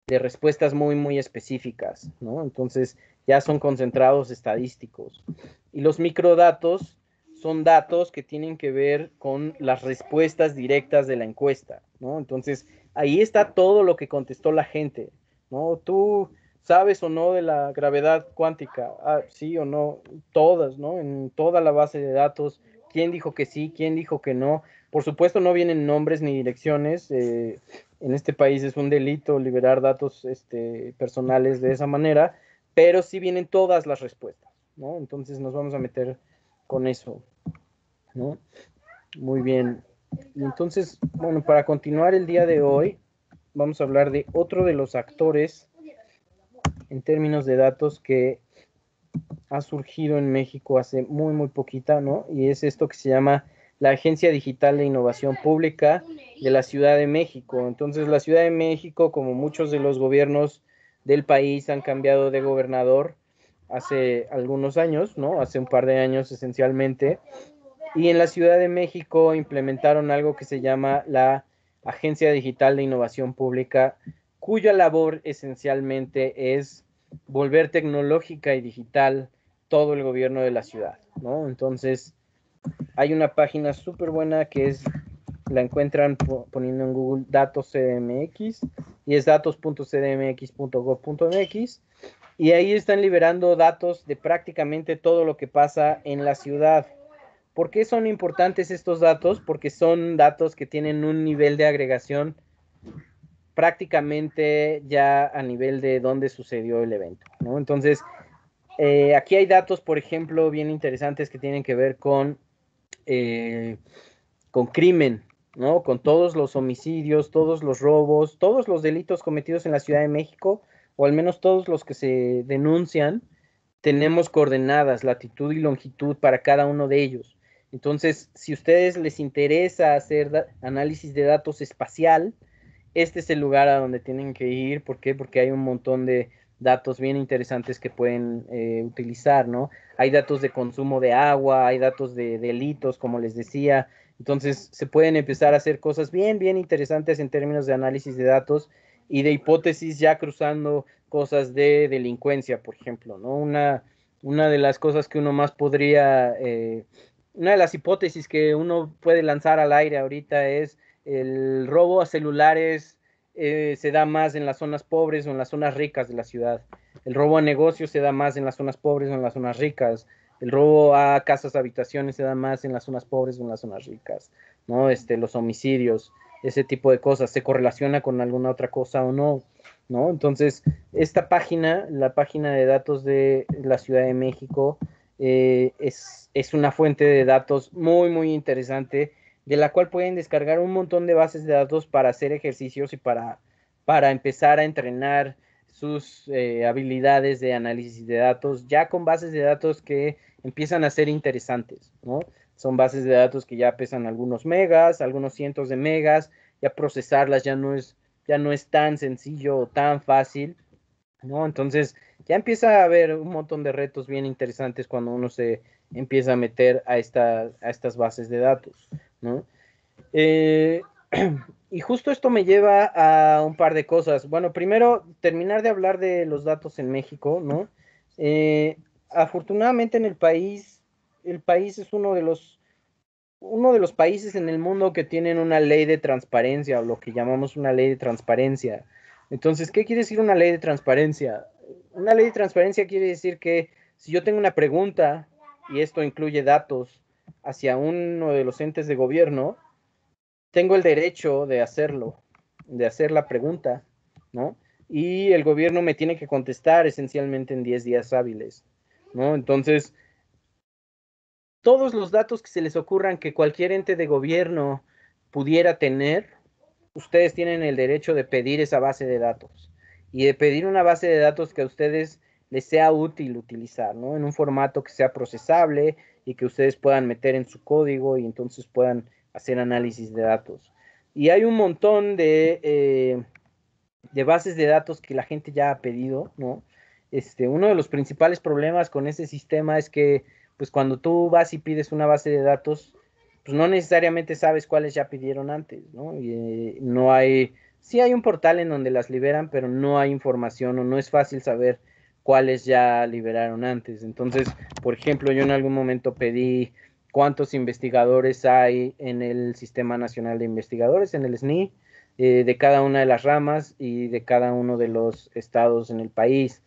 S1: de respuestas muy, muy específicas, ¿no? Entonces ya son concentrados estadísticos. Y los microdatos son datos que tienen que ver con las respuestas directas de la encuesta, ¿no? Entonces, ahí está todo lo que contestó la gente, ¿no? Tú sabes o no de la gravedad cuántica, sí o no, todas, ¿no? En toda la base de datos, quién dijo que sí, quién dijo que no. Por supuesto, no vienen nombres ni direcciones. En este país es un delito liberar datos personales de esa manera, pero sí vienen todas las respuestas, ¿no? Entonces nos vamos a meter con eso, ¿no? Muy bien. Y entonces, bueno, para continuar el día de hoy, vamos a hablar de otro de los actores en términos de datos que ha surgido en México hace muy, muy poquita, ¿no? Y es esto que se llama la Agencia Digital de Innovación Pública de la Ciudad de México. Entonces, la Ciudad de México, como muchos de los gobiernos del país, han cambiado de gobernador hace algunos años, ¿no? Hace un par de años esencialmente. Y en la Ciudad de México implementaron algo que se llama la Agencia Digital de Innovación Pública, cuya labor esencialmente es volver tecnológica y digital todo el gobierno de la ciudad, ¿no? Entonces, hay una página súper buena que la encuentran poniendo en Google Datos CDMX y es datos.cdmx.gov.mx, y ahí están liberando datos de prácticamente todo lo que pasa en la ciudad. ¿Por qué son importantes estos datos? Porque son datos que tienen un nivel de agregación prácticamente ya a nivel de dónde sucedió el evento, ¿no? Entonces, aquí hay datos, por ejemplo, bien interesantes que tienen que ver con crimen, ¿no? Con todos los homicidios, todos los robos, todos los delitos cometidos en la Ciudad de México, o al menos todos los que se denuncian, tenemos coordenadas, latitud y longitud para cada uno de ellos. Entonces, si a ustedes les interesa hacer análisis de datos espacial, este es el lugar a donde tienen que ir. ¿Por qué? Porque hay un montón de datos bien interesantes que pueden utilizar, ¿no? Hay datos de consumo de agua, hay datos de delitos, como les decía. Entonces, se pueden empezar a hacer cosas bien, bien interesantes en términos de análisis de datos y de hipótesis, ya cruzando cosas de delincuencia, por ejemplo, ¿no? Una de las cosas que uno más podría, una de las hipótesis que uno puede lanzar al aire ahorita es el robo a celulares se da más en las zonas pobres o en las zonas ricas de la ciudad. El robo a negocios se da más en las zonas pobres o en las zonas ricas. El robo a casas, habitaciones se da más en las zonas pobres o en las zonas ricas, ¿no? Los homicidios, ese tipo de cosas, ¿se correlaciona con alguna otra cosa o no? ¿No? Entonces, esta página, la página de datos de la Ciudad de México, es una fuente de datos muy, muy interesante, de la cual pueden descargar un montón de bases de datos para hacer ejercicios y para empezar a entrenar sus habilidades de análisis de datos, ya con bases de datos que empiezan a ser interesantes, ¿no? Son bases de datos que ya pesan algunos megas, algunos cientos de megas, ya procesarlas ya no es tan sencillo o tan fácil, ¿no? Entonces ya empieza a haber un montón de retos bien interesantes cuando uno se empieza a meter a estas bases de datos, ¿no? Y justo esto me lleva a un par de cosas. Bueno, primero, terminar de hablar de los datos en México, ¿no? Afortunadamente en el país es uno de los países en el mundo que tienen una ley de transparencia, o lo que llamamos una ley de transparencia. Entonces, ¿qué quiere decir una ley de transparencia? Una ley de transparencia quiere decir que si yo tengo una pregunta, y esto incluye datos, hacia uno de los entes de gobierno, tengo el derecho de hacerlo, de hacer la pregunta, ¿no? Y el gobierno me tiene que contestar esencialmente en 10 días hábiles, ¿no? Entonces, todos los datos que se les ocurran que cualquier ente de gobierno pudiera tener, ustedes tienen el derecho de pedir esa base de datos y de pedir una base de datos que a ustedes les sea útil utilizar, ¿no? En un formato que sea procesable y que ustedes puedan meter en su código y entonces puedan hacer análisis de datos. Y hay un montón de bases de datos que la gente ya ha pedido, ¿no? Uno de los principales problemas con ese sistema es que, pues cuando tú vas y pides una base de datos, pues no necesariamente sabes cuáles ya pidieron antes, ¿no? Y no hay, sí hay un portal en donde las liberan, pero no hay información o no es fácil saber cuáles ya liberaron antes. Entonces, por ejemplo, yo en algún momento pedí cuántos investigadores hay en el Sistema Nacional de Investigadores, en el SNI, de cada una de las ramas y de cada uno de los estados en el país.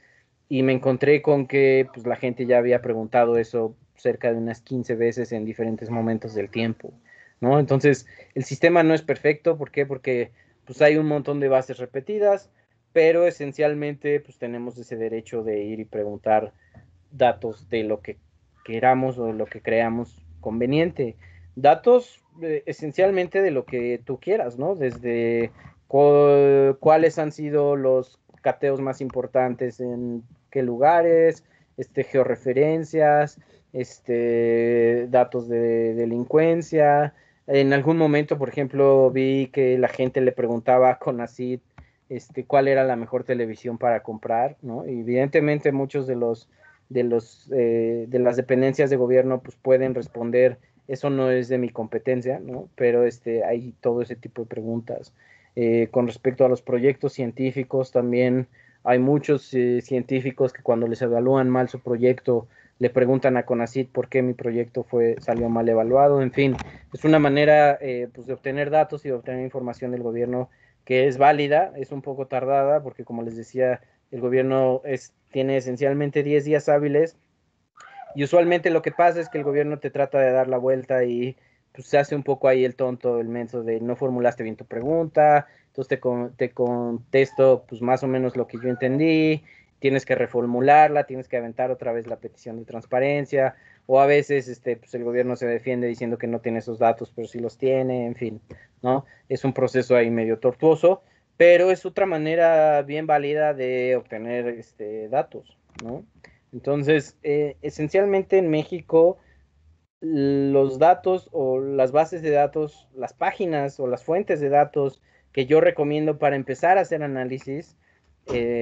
S1: Y me encontré con que pues, la gente ya había preguntado eso cerca de unas 15 veces en diferentes momentos del tiempo, ¿no? Entonces, el sistema no es perfecto. ¿Por qué? Porque pues, hay un montón de bases repetidas, pero esencialmente pues, tenemos ese derecho de ir y preguntar datos de lo que queramos o de lo que creamos conveniente. Datos esencialmente de lo que tú quieras, ¿no? Desde cuáles han sido los cateos más importantes en qué lugares, georreferencias, datos de delincuencia. En algún momento, por ejemplo, vi que la gente le preguntaba a CONACYT cuál era la mejor televisión para comprar, ¿no? Y evidentemente muchos de las dependencias de gobierno pues pueden responder, eso no es de mi competencia, ¿no? Pero hay todo ese tipo de preguntas. Con respecto a los proyectos científicos, también hay muchos científicos que cuando les evalúan mal su proyecto, le preguntan a CONACYT por qué mi proyecto salió mal evaluado. En fin, es una manera pues, de obtener datos y de obtener información del gobierno que es válida, es un poco tardada, porque como les decía, el gobierno tiene esencialmente 10 días hábiles, y usualmente lo que pasa es que el gobierno te trata de dar la vuelta y pues, se hace un poco ahí el tonto, el menso de no formulaste bien tu pregunta, entonces te contesto pues más o menos lo que yo entendí, tienes que reformularla, tienes que aventar otra vez la petición de transparencia, o a veces pues el gobierno se defiende diciendo que no tiene esos datos, pero sí los tiene, en fin, ¿no? Es un proceso ahí medio tortuoso, pero es otra manera bien válida de obtener datos, ¿no? Entonces, esencialmente en México, los datos o las bases de datos, las páginas o las fuentes de datos que yo recomiendo para empezar a hacer análisis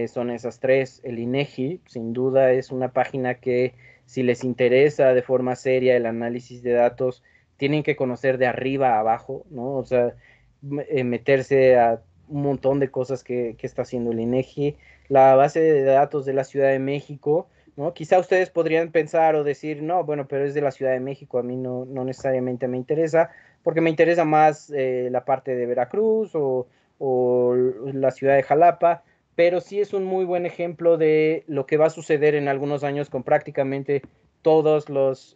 S1: son esas tres. El INEGI, sin duda, es una página que si les interesa de forma seria el análisis de datos, tienen que conocer de arriba a abajo, ¿no? O sea, meterse a un montón de cosas que está haciendo el INEGI. La base de datos de la Ciudad de México, ¿no? Quizá ustedes podrían pensar o decir, no, bueno, pero es de la Ciudad de México, a mí no necesariamente me interesa, porque me interesa más la parte de Veracruz o la ciudad de Jalapa, pero sí es un muy buen ejemplo de lo que va a suceder en algunos años con prácticamente todos los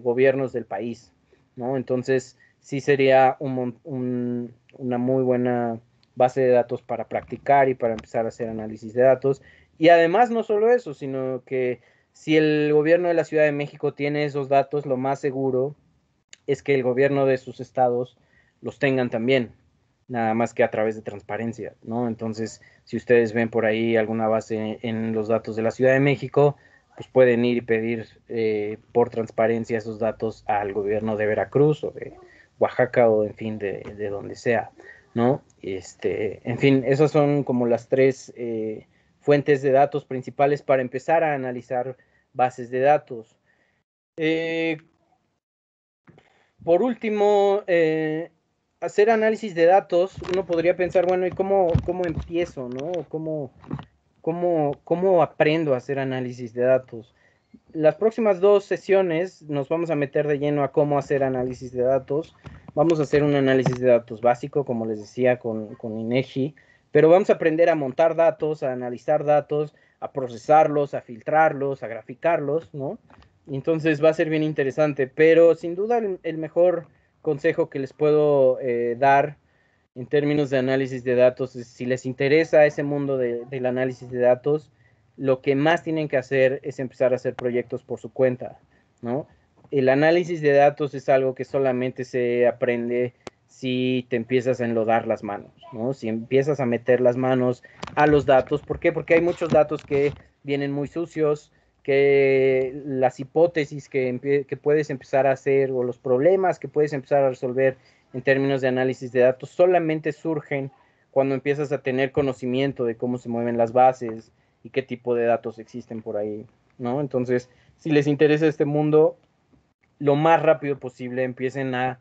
S1: gobiernos del país, ¿no? Entonces, sí sería una muy buena base de datos para practicar y para empezar a hacer análisis de datos. Y además no solo eso, sino que si el gobierno de la Ciudad de México tiene esos datos, lo más seguro es que el gobierno de sus estados los tengan también, nada más que a través de transparencia, ¿no? Entonces, si ustedes ven por ahí alguna base en los datos de la Ciudad de México, pues pueden ir y pedir por transparencia esos datos al gobierno de Veracruz o de Oaxaca o en fin, de donde sea, ¿no? En fin, esas son como las tres fuentes de datos principales para empezar a analizar bases de datos. Por último, hacer análisis de datos, uno podría pensar, bueno, ¿y cómo empiezo, no? ¿Cómo aprendo a hacer análisis de datos? Las próximas 2 sesiones nos vamos a meter de lleno a cómo hacer análisis de datos. Vamos a hacer un análisis de datos básico, como les decía, con INEGI, pero vamos a aprender a montar datos, a analizar datos, a procesarlos, a filtrarlos, a graficarlos, ¿no? Entonces va a ser bien interesante, pero sin duda el mejor consejo que les puedo dar en términos de análisis de datos es si les interesa ese mundo del análisis de datos, lo que más tienen que hacer es empezar a hacer proyectos por su cuenta, ¿no? El análisis de datos es algo que solamente se aprende si te empiezas a enlodar las manos, ¿no? Si empiezas a meter las manos a los datos. ¿Por qué? Porque hay muchos datos que vienen muy sucios, que las hipótesis que puedes empezar a hacer o los problemas que puedes empezar a resolver en términos de análisis de datos solamente surgen cuando empiezas a tener conocimiento de cómo se mueven las bases y qué tipo de datos existen por ahí, ¿no? Entonces, si les interesa este mundo, lo más rápido posible empiecen a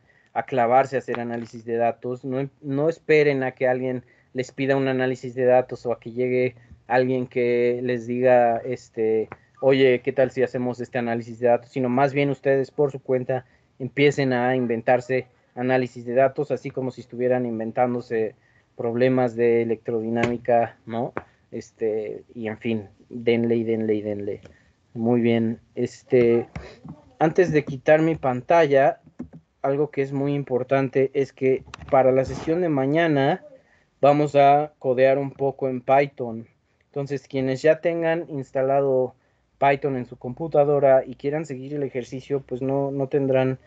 S1: clavarse a hacer análisis de datos, no esperen a que alguien les pida un análisis de datos o a que llegue alguien que les diga, oye, ¿qué tal si hacemos este análisis de datos? Sino más bien ustedes por su cuenta empiecen a inventarse análisis de datos, así como si estuvieran inventándose problemas de electrodinámica, ¿no? Y en fin, denle. Muy bien. Antes de quitar mi pantalla, algo que es muy importante es que para la sesión de mañana vamos a codear un poco en Python. Entonces, quienes ya tengan instalado Python en su computadora y quieran seguir el ejercicio, pues no tendrán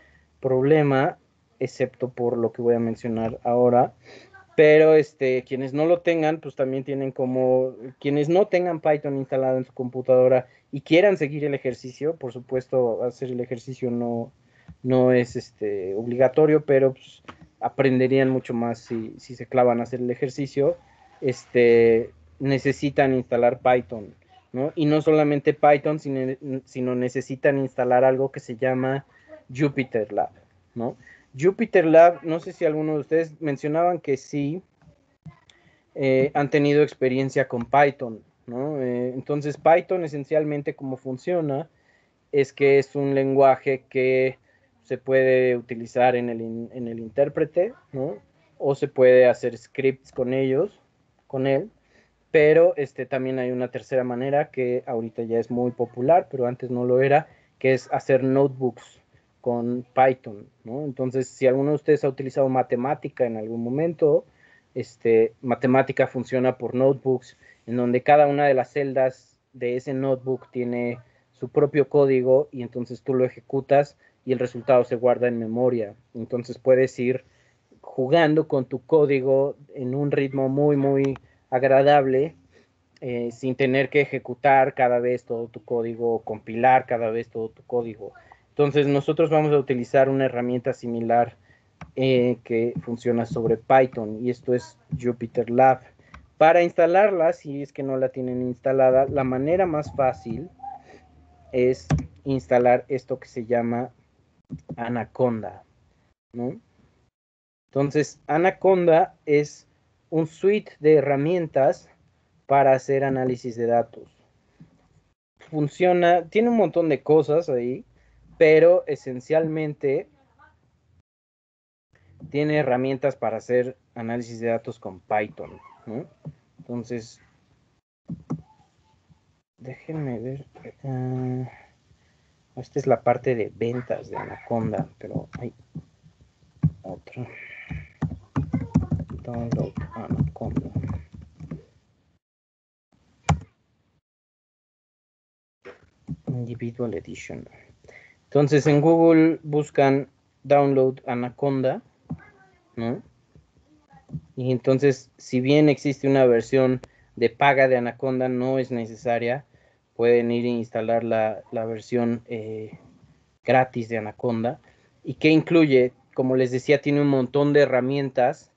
S1: problema, excepto por lo que voy a mencionar ahora. Pero quienes no lo tengan, pues también tienen quienes no tengan Python instalado en su computadora y quieran seguir el ejercicio, por supuesto, hacer el ejercicio no es obligatorio, pero pues, aprenderían mucho más si se clavan a hacer el ejercicio. Necesitan instalar Python, ¿no? Y no solamente Python, sino necesitan instalar algo que se llama Jupyter Lab, ¿no? Jupyter Lab, no sé si alguno de ustedes mencionaban que sí han tenido experiencia con Python, ¿no? Entonces Python esencialmente cómo funciona es que es un lenguaje que se puede utilizar en el intérprete, ¿no? o se puede hacer scripts con él, pero también hay una tercera manera que ahorita ya es muy popular, pero antes no lo era, que es hacer notebooks con Python, ¿no? Entonces, si alguno de ustedes ha utilizado matemática en algún momento, matemática funciona por notebooks, en donde cada una de las celdas de ese notebook tiene su propio código y entonces tú lo ejecutas y el resultado se guarda en memoria. Entonces puedes ir jugando con tu código en un ritmo muy, muy agradable, sin tener que ejecutar cada vez todo tu código, o compilar cada vez todo tu código. Entonces nosotros vamos a utilizar una herramienta similar que funciona sobre Python, y esto es JupyterLab. Para instalarla, si es que no la tienen instalada, la manera más fácil es instalar esto que se llama Anaconda, ¿no? Entonces, Anaconda es un suite de herramientas para hacer análisis de datos. Funciona, tiene un montón de cosas ahí, pero esencialmente tiene herramientas para hacer análisis de datos con Python, ¿no? Entonces, déjenme ver. Esta es la parte de ventas de Anaconda, pero hay otra. Download Anaconda. Individual Edition. Entonces en Google buscan Download Anaconda, ¿no? Y entonces, si bien existe una versión de paga de Anaconda, no es necesaria. Pueden ir e instalar la versión gratis de Anaconda. ¿Y qué incluye? Como les decía, tiene un montón de herramientas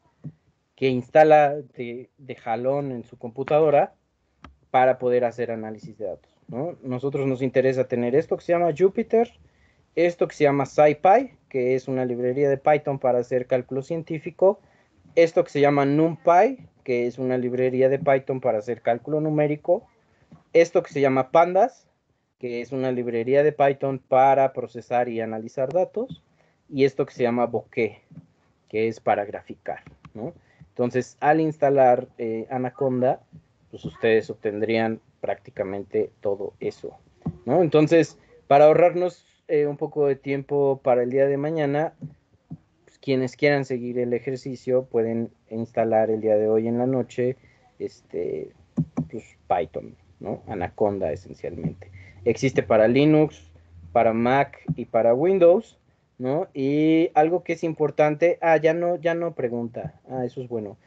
S1: que instala de jalón en su computadora para poder hacer análisis de datos, ¿no? Nosotros nos interesa tener esto que se llama Jupyter, esto que se llama SciPy, que es una librería de Python para hacer cálculo científico, esto que se llama NumPy, que es una librería de Python para hacer cálculo numérico, esto que se llama Pandas, que es una librería de Python para procesar y analizar datos, y esto que se llama Bokeh, que es para graficar, ¿no? Entonces, al instalar Anaconda, pues ustedes obtendrían prácticamente todo eso, ¿no? Entonces, para ahorrarnos un poco de tiempo para el día de mañana, pues, quienes quieran seguir el ejercicio pueden instalar el día de hoy en la noche pues, Python, ¿no? Anaconda esencialmente. Existe para Linux, para Mac y para Windows, ¿no? Y algo que es importante, ya no pregunta, eso es bueno.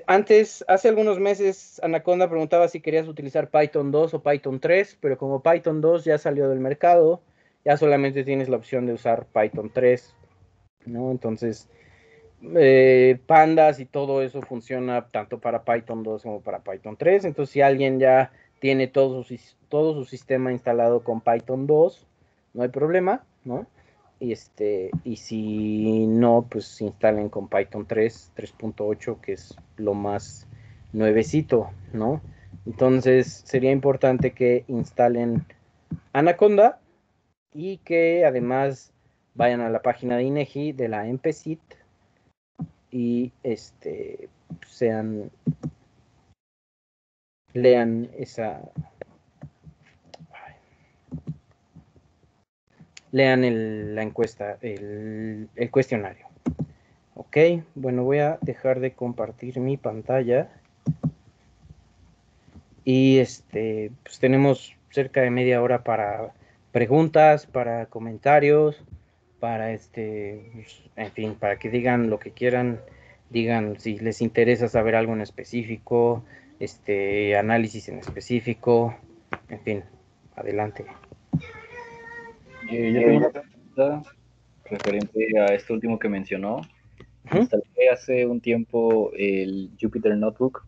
S1: Antes, hace algunos meses, Anaconda preguntaba si querías utilizar Python 2 o Python 3, pero como Python 2 ya salió del mercado, ya solamente tienes la opción de usar Python 3, ¿no? Entonces, Pandas y todo eso funciona tanto para Python 2 como para Python 3. Entonces, si alguien ya tiene todo su sistema instalado con Python 2, no hay problema, ¿no? Y si no, pues instalen con Python 3, 3.8, que es lo más nuevecito, ¿no? Entonces, sería importante que instalen Anaconda y que además vayan a la página de INEGI de la MPCIT y lean la encuesta, el cuestionario. Ok, bueno, voy a dejar de compartir mi pantalla y pues tenemos cerca de media hora para preguntas, para comentarios, para pues, en fin, para que digan lo que quieran, digan si les interesa saber algo en específico, análisis en específico, en fin, adelante.
S4: Yo tengo una pregunta referente a esto último que mencionó. Instalé hace un tiempo el Jupyter Notebook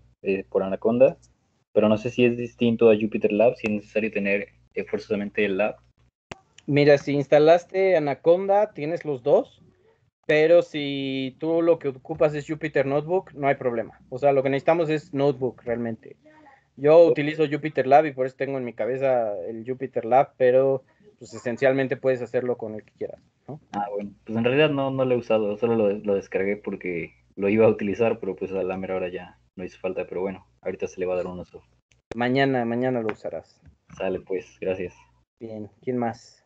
S4: por Anaconda, pero no sé si es distinto a Jupyter Lab, si es necesario tener forzosamente el Lab.
S1: Mira, si instalaste Anaconda, tienes los dos, pero si tú lo que ocupas es Jupyter Notebook, no hay problema. O sea, lo que necesitamos es Notebook realmente. Yo utilizo Jupyter Lab y por eso tengo en mi cabeza el Jupyter Lab, pero pues esencialmente puedes hacerlo con el que quieras, ¿no?
S4: Bueno, pues en realidad no lo he usado, solo lo descargué porque lo iba a utilizar, pero pues a la mera hora ya no hizo falta, pero bueno, ahorita se le va a dar un uso.
S1: Mañana lo usarás.
S4: Sale pues, gracias.
S1: Bien, ¿quién más?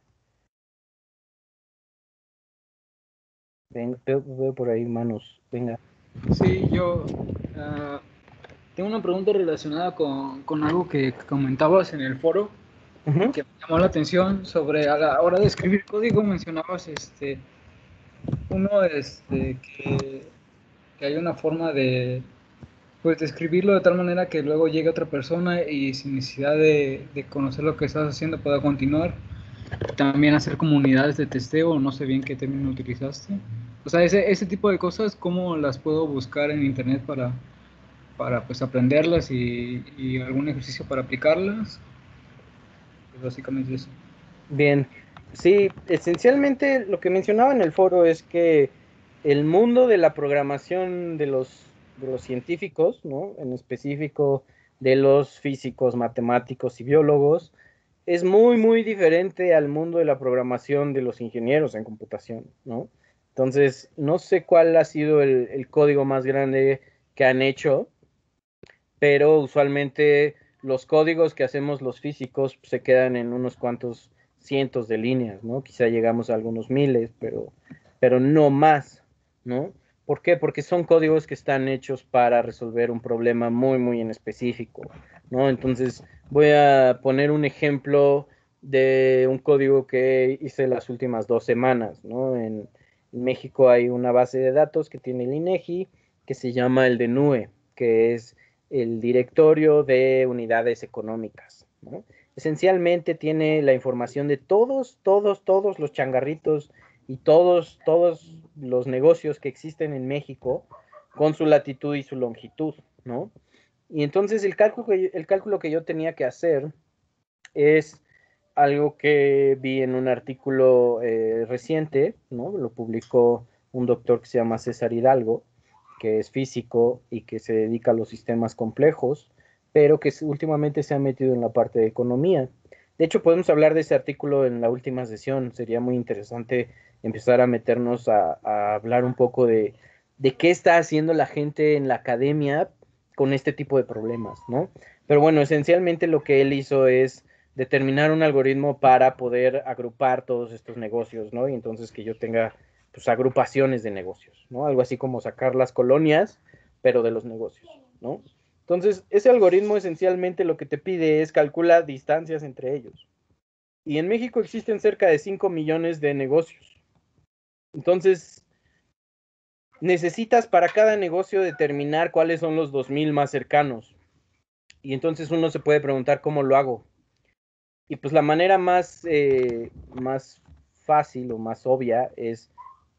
S1: Ven, veo por ahí manos, venga.
S7: Sí, yo tengo una pregunta relacionada con algo que comentabas en el foro,
S1: Ujú.
S7: que me llamó la atención sobre a la hora de escribir código. Mencionabas que hay una forma de, pues, de escribirlo de tal manera que luego llegue otra persona y sin necesidad de conocer lo que estás haciendo pueda continuar. También hacer comunidades de testeo, no sé bien qué término utilizaste. O sea, ese tipo de cosas, ¿cómo las puedo buscar en internet para pues aprenderlas y algún ejercicio para aplicarlas? Pues básicamente eso.
S1: Bien, sí, esencialmente lo que mencionaba en el foro es que el mundo de la programación de los científicos, ¿no? En específico de los físicos, matemáticos y biólogos, es muy, muy diferente al mundo de la programación de los ingenieros en computación, ¿no? Entonces, no sé cuál ha sido el código más grande que han hecho, pero usualmente los códigos que hacemos los físicos se quedan en unos cuantos cientos de líneas, ¿no? Quizá llegamos a algunos miles, pero no más, ¿no? ¿Por qué? Porque son códigos que están hechos para resolver un problema muy, muy en específico, ¿no? Entonces, voy a poner un ejemplo de un código que hice las últimas 2 semanas, ¿no? En México hay una base de datos que tiene el INEGI que se llama el DNUE, que es el directorio de unidades económicas, ¿no? Esencialmente tiene la información de todos los changarritos y todos los negocios que existen en México con su latitud y su longitud, ¿no? Y entonces el cálculo que yo tenía que hacer es algo que vi en un artículo reciente, ¿no? Lo publicó un doctor que se llama César Hidalgo, que es físico y que se dedica a los sistemas complejos, pero que últimamente se ha metido en la parte de economía. De hecho, podemos hablar de ese artículo en la última sesión. Sería muy interesante empezar a meternos a hablar un poco de qué está haciendo la gente en la academia con este tipo de problemas, ¿no? Pero bueno, esencialmente lo que él hizo es determinar un algoritmo para poder agrupar todos estos negocios, ¿no? Y entonces que yo tenga pues agrupaciones de negocios, ¿no? Algo así como sacar las colonias, pero de los negocios, ¿no? Entonces, ese algoritmo esencialmente lo que te pide es calcular distancias entre ellos. Y en México existen cerca de 5 millones de negocios. Entonces, necesitas para cada negocio determinar cuáles son los 2000 más cercanos. Y entonces uno se puede preguntar cómo lo hago. Y pues la manera más fácil o más obvia es,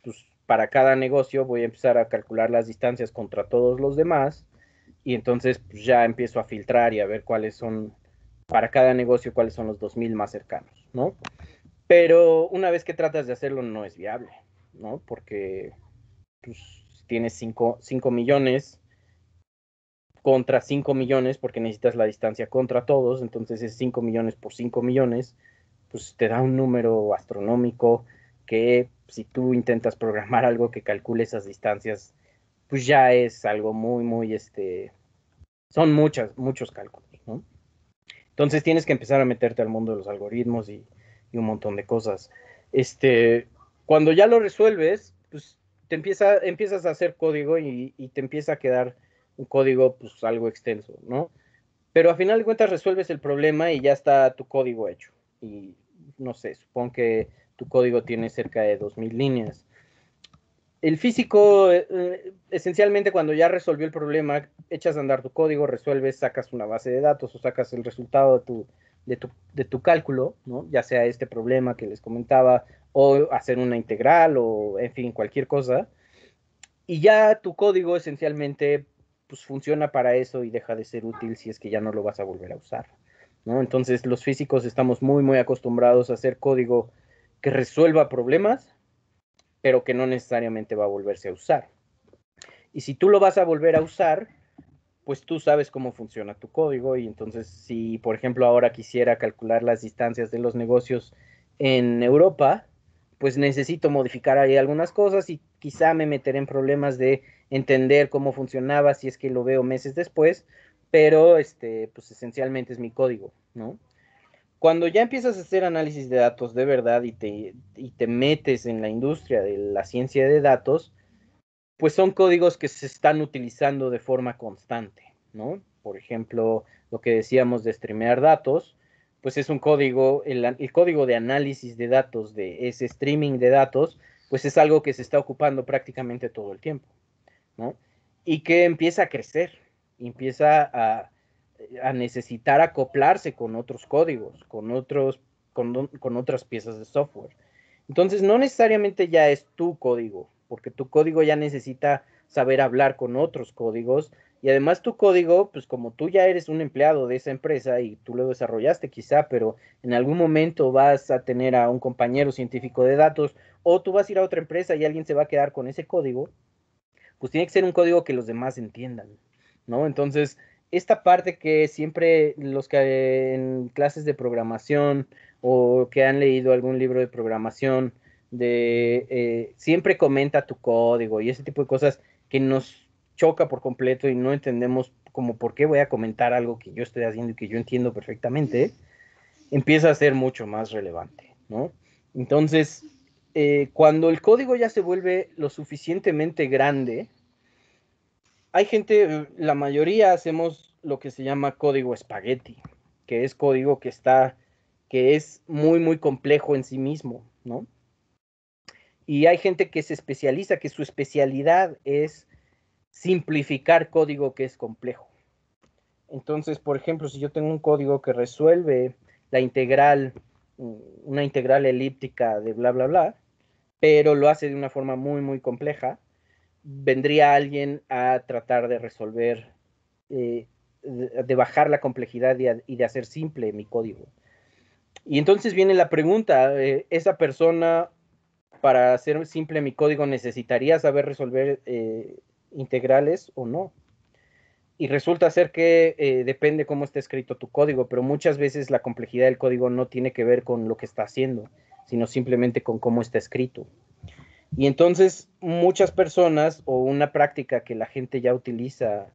S1: pues para cada negocio voy a empezar a calcular las distancias contra todos los demás y entonces pues, ya empiezo a filtrar y a ver cuáles son, para cada negocio, cuáles son los 2000 más cercanos, ¿no? Pero una vez que tratas de hacerlo no es viable, ¿no? Porque pues, tienes 5 millones contra 5 millones porque necesitas la distancia contra todos, entonces es 5 millones por 5 millones, pues te da un número astronómico que si tú intentas programar algo que calcule esas distancias, pues ya es algo muy, muy, son muchos cálculos, ¿no? Entonces tienes que empezar a meterte al mundo de los algoritmos y un montón de cosas. Cuando ya lo resuelves, pues empiezas a hacer código y te empieza a quedar un código pues algo extenso, ¿no? Pero a final de cuentas resuelves el problema y ya está tu código hecho. Y no sé, supongo que tu código tiene cerca de 2000 líneas. El físico, esencialmente cuando ya resolvió el problema, echas a andar tu código, resuelves, sacas una base de datos o sacas el resultado de tu cálculo, ¿no? Ya sea este problema que les comentaba, o hacer una integral, o en fin, cualquier cosa. Y ya tu código esencialmente pues, funciona para eso y deja de ser útil si es que ya no lo vas a volver a usar, ¿no? Entonces los físicos estamos muy, muy acostumbrados a hacer código que resuelva problemas, pero que no necesariamente va a volverse a usar. Y si tú lo vas a volver a usar, pues tú sabes cómo funciona tu código y entonces si, por ejemplo, ahora quisiera calcular las distancias de los negocios en Europa, pues necesito modificar ahí algunas cosas y quizá me meteré en problemas de entender cómo funcionaba si es que lo veo meses después, pero pues esencialmente es mi código, ¿no? Cuando ya empiezas a hacer análisis de datos de verdad y te metes en la industria de la ciencia de datos, pues son códigos que se están utilizando de forma constante, ¿no? Por ejemplo, lo que decíamos de streamear datos, pues es un código, el código de análisis de datos, de ese streaming de datos, pues es algo que se está ocupando prácticamente todo el tiempo, ¿no? Y que empieza a crecer, empieza a necesitar acoplarse con otros códigos, con otras piezas de software. Entonces, no necesariamente ya es tu código, porque tu código ya necesita saber hablar con otros códigos, y además tu código, pues como tú ya eres un empleado de esa empresa y tú lo desarrollaste quizá, pero en algún momento vas a tener a un compañero científico de datos, o tú vas a ir a otra empresa y alguien se va a quedar con ese código, pues tiene que ser un código que los demás entiendan, ¿no? Entonces, esta parte que siempre los que en clases de programación o que han leído algún libro de programación, siempre comenta tu código y ese tipo de cosas que nos choca por completo y no entendemos como por qué voy a comentar algo que yo estoy haciendo y que yo entiendo perfectamente, empieza a ser mucho más relevante, ¿no? Entonces, cuando el código ya se vuelve lo suficientemente grande, hay gente, la mayoría hacemos lo que se llama código espagueti, que es código que es muy, muy complejo en sí mismo, ¿no? Y hay gente que se especializa, que su especialidad es simplificar código que es complejo. Entonces, por ejemplo, si yo tengo un código que resuelve la integral, una integral elíptica de bla, bla, bla, pero lo hace de una forma muy, muy compleja, vendría alguien a tratar de resolver, de bajar la complejidad y de hacer simple mi código. Y entonces viene la pregunta, ¿esa persona para hacer simple mi código necesitaría saber resolver integrales o no? Y resulta ser que depende cómo esté escrito tu código, pero muchas veces la complejidad del código no tiene que ver con lo que está haciendo, sino simplemente con cómo está escrito. Y entonces muchas personas, o una práctica que la gente ya utiliza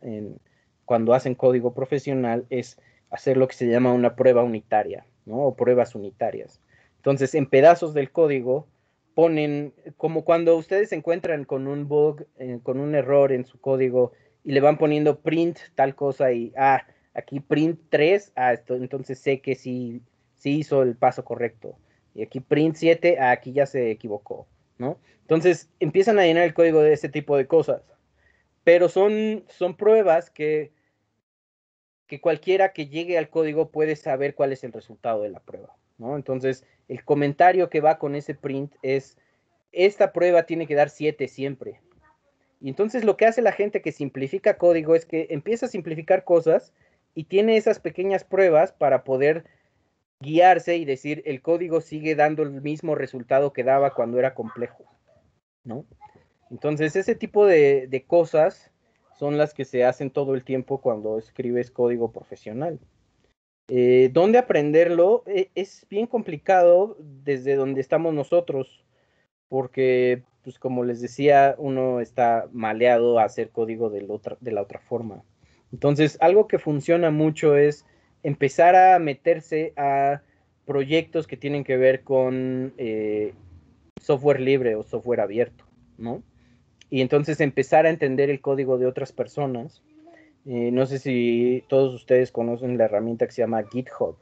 S1: cuando hacen código profesional, es hacer lo que se llama una prueba unitaria, ¿no? O pruebas unitarias. Entonces, en pedazos del código ponen, como cuando ustedes se encuentran con un bug, con un error en su código, y le van poniendo print tal cosa y, aquí print 3, entonces sé que sí hizo el paso correcto. Y aquí print 7, aquí ya se equivocó, ¿no? Entonces empiezan a llenar el código de ese tipo de cosas, pero son pruebas que cualquiera que llegue al código puede saber cuál es el resultado de la prueba, ¿no? Entonces el comentario que va con ese print es, esta prueba tiene que dar 7 siempre. Y entonces lo que hace la gente que simplifica código es que empieza a simplificar cosas y tiene esas pequeñas pruebas para poder guiarse y decir, el código sigue dando el mismo resultado que daba cuando era complejo, ¿no? Entonces, ese tipo de cosas son las que se hacen todo el tiempo cuando escribes código profesional. ¿Dónde aprenderlo? Es bien complicado desde donde estamos nosotros, porque, pues como les decía, uno está maleado a hacer código de la otra forma. Entonces, algo que funciona mucho es empezar a meterse a proyectos que tienen que ver con software libre o software abierto, ¿no? Y entonces empezar a entender el código de otras personas. No sé si todos ustedes conocen la herramienta que se llama GitHub,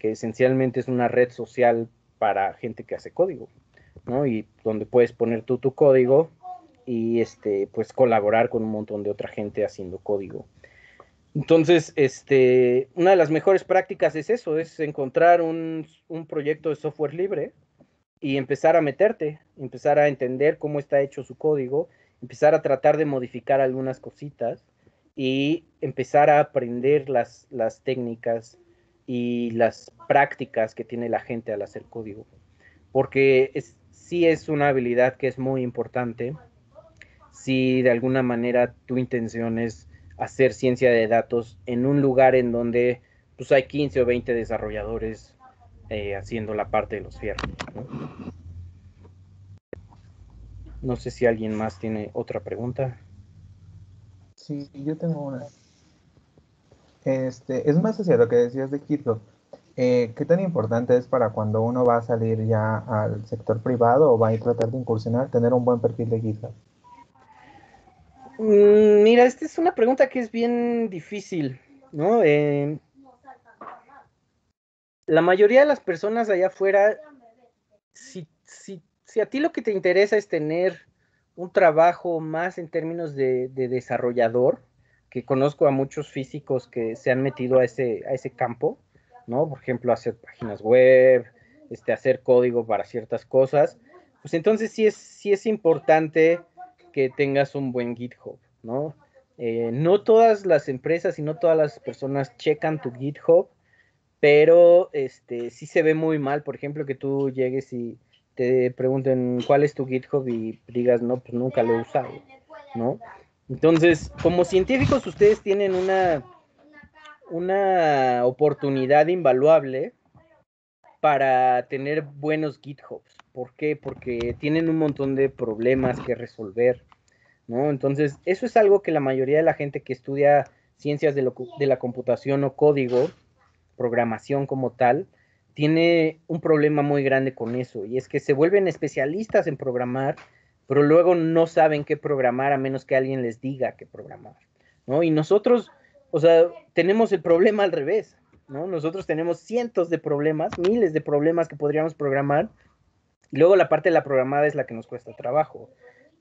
S1: que esencialmente es una red social para gente que hace código, ¿no? Y donde puedes poner tú tu código y pues colaborar con un montón de otra gente haciendo código. Entonces, una de las mejores prácticas es eso, es encontrar un proyecto de software libre y empezar a meterte, empezar a entender cómo está hecho su código, empezar a tratar de modificar algunas cositas y empezar a aprender las técnicas y las prácticas que tiene la gente al hacer código. Porque sí es una habilidad que es muy importante si de alguna manera tu intención es hacer ciencia de datos en un lugar en donde pues hay 15 o 20 desarrolladores haciendo la parte de los fierros, ¿no? No sé si alguien más tiene otra pregunta.
S3: Sí, yo tengo una. Es más hacia lo que decías de GitHub. ¿Qué tan importante es para cuando uno va a salir ya al sector privado o va a tratar de incursionar, tener un buen perfil de GitHub?
S1: Mira, esta es una pregunta que es bien difícil, ¿no? La mayoría de las personas allá afuera, si a ti lo que te interesa es tener un trabajo más en términos de desarrollador, que conozco a muchos físicos que se han metido a ese campo, ¿no? Por ejemplo, hacer páginas web, hacer código para ciertas cosas, pues entonces sí es importante que tengas un buen GitHub, ¿no? No todas las empresas y no todas las personas checan tu GitHub, pero sí se ve muy mal, por ejemplo, que tú llegues y te pregunten cuál es tu GitHub y digas, no, pues nunca lo he usado, ¿no? Entonces, como científicos, ustedes tienen una oportunidad invaluable para tener buenos GitHubs. ¿Por qué? Porque tienen un montón de problemas que resolver, ¿no? Entonces, eso es algo que la mayoría de la gente que estudia ciencias de la computación o código, programación como tal, tiene un problema muy grande con eso, y es que se vuelven especialistas en programar, pero luego no saben qué programar a menos que alguien les diga qué programar, ¿no? Y nosotros, o sea, tenemos el problema al revés, ¿no? Nosotros tenemos cientos de problemas, miles de problemas que podríamos programar, y luego la parte de la programada es la que nos cuesta trabajo.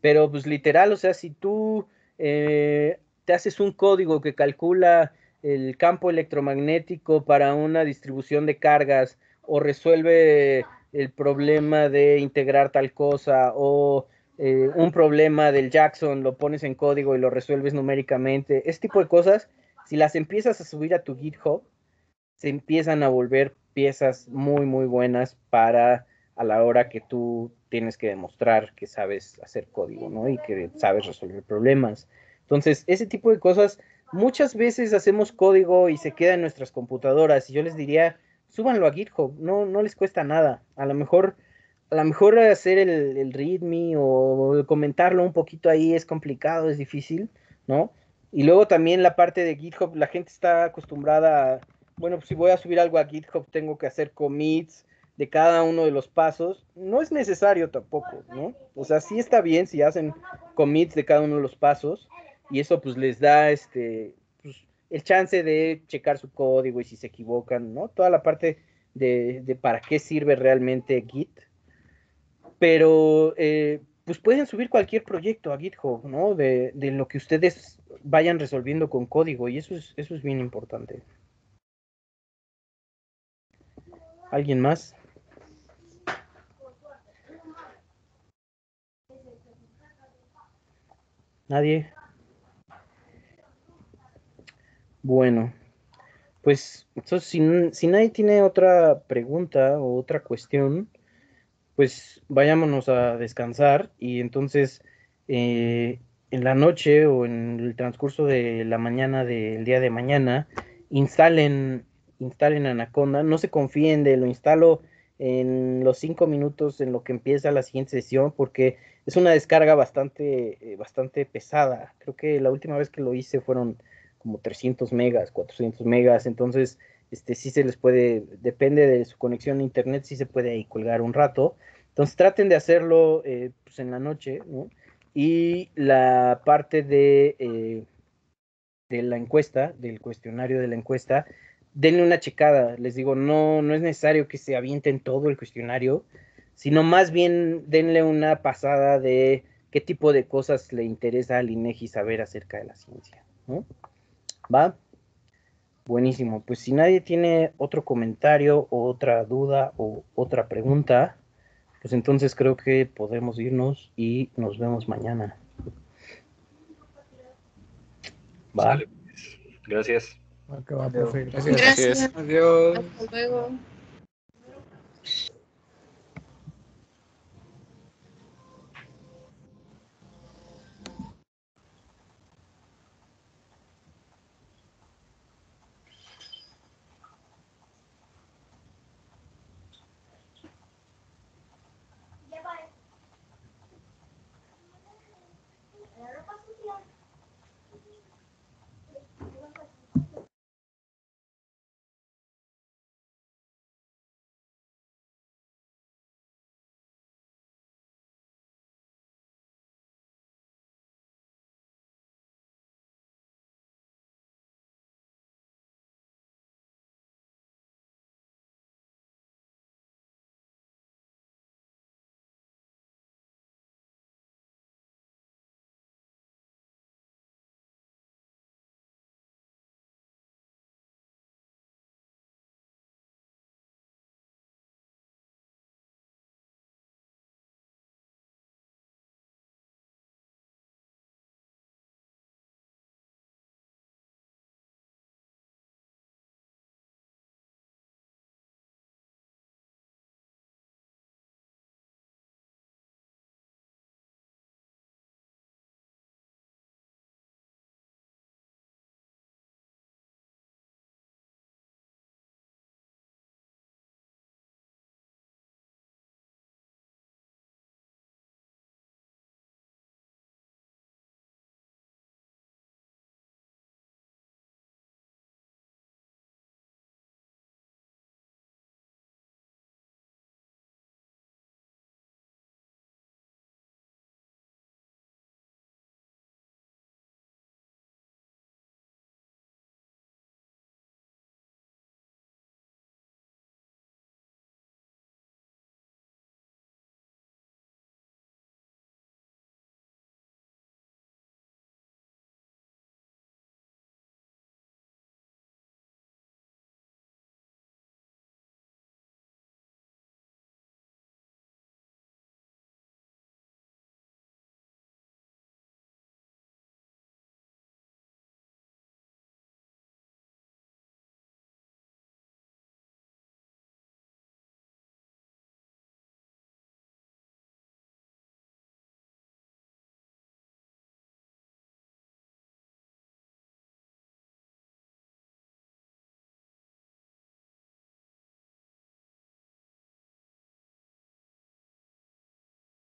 S1: Pero pues literal, o sea, si tú te haces un código que calcula el campo electromagnético para una distribución de cargas o resuelve el problema de integrar tal cosa o un problema del Jackson, lo pones en código y lo resuelves numéricamente, ese tipo de cosas, si las empiezas a subir a tu GitHub, se empiezan a volver piezas muy, muy buenas para a la hora que tú tienes que demostrar que sabes hacer código, ¿no? Y que sabes resolver problemas. Entonces, ese tipo de cosas, muchas veces hacemos código y se queda en nuestras computadoras. Y yo les diría, súbanlo a GitHub, no les cuesta nada. A lo mejor hacer el README o comentarlo un poquito ahí es complicado, es difícil, ¿no? Y luego también la parte de GitHub, la gente está acostumbrada a, bueno, pues si voy a subir algo a GitHub, tengo que hacer commits de cada uno de los pasos. No es necesario tampoco, ¿no? O sea, sí está bien si hacen commits de cada uno de los pasos y eso pues les da pues, el chance de checar su código y si se equivocan, ¿no? Toda la parte de para qué sirve realmente Git. Pero pues pueden subir cualquier proyecto a GitHub, ¿no? De lo que ustedes vayan resolviendo con código y eso es bien importante. ¿Alguien más? ¿Nadie? Bueno, pues entonces si nadie tiene otra pregunta o otra cuestión, pues vayámonos a descansar y entonces en la noche o en el transcurso de la mañana del día de mañana, instalen, instalen Anaconda, no se confíen de lo instalo en los 5 minutos en lo que empieza la siguiente sesión, porque es una descarga bastante pesada. Creo que la última vez que lo hice fueron como 300 megas, 400 megas, entonces sí se les puede, depende de su conexión a internet, sí se puede ahí colgar un rato. Entonces traten de hacerlo pues en la noche, ¿no? Y la parte de la encuesta, del cuestionario de la encuesta, denle una checada. Les digo, no es necesario que se avienten todo el cuestionario, sino más bien denle una pasada de qué tipo de cosas le interesa al INEGI saber acerca de la ciencia, ¿no? ¿Va? Buenísimo. Pues si nadie tiene otro comentario o otra duda o otra pregunta, pues entonces creo que podemos irnos y nos vemos mañana. ¿Va?
S4: Sale, pues. Gracias.
S5: Que va,
S3: Adiós.
S5: profe. Gracias.
S6: Gracias.
S7: Adiós.
S2: Hasta luego.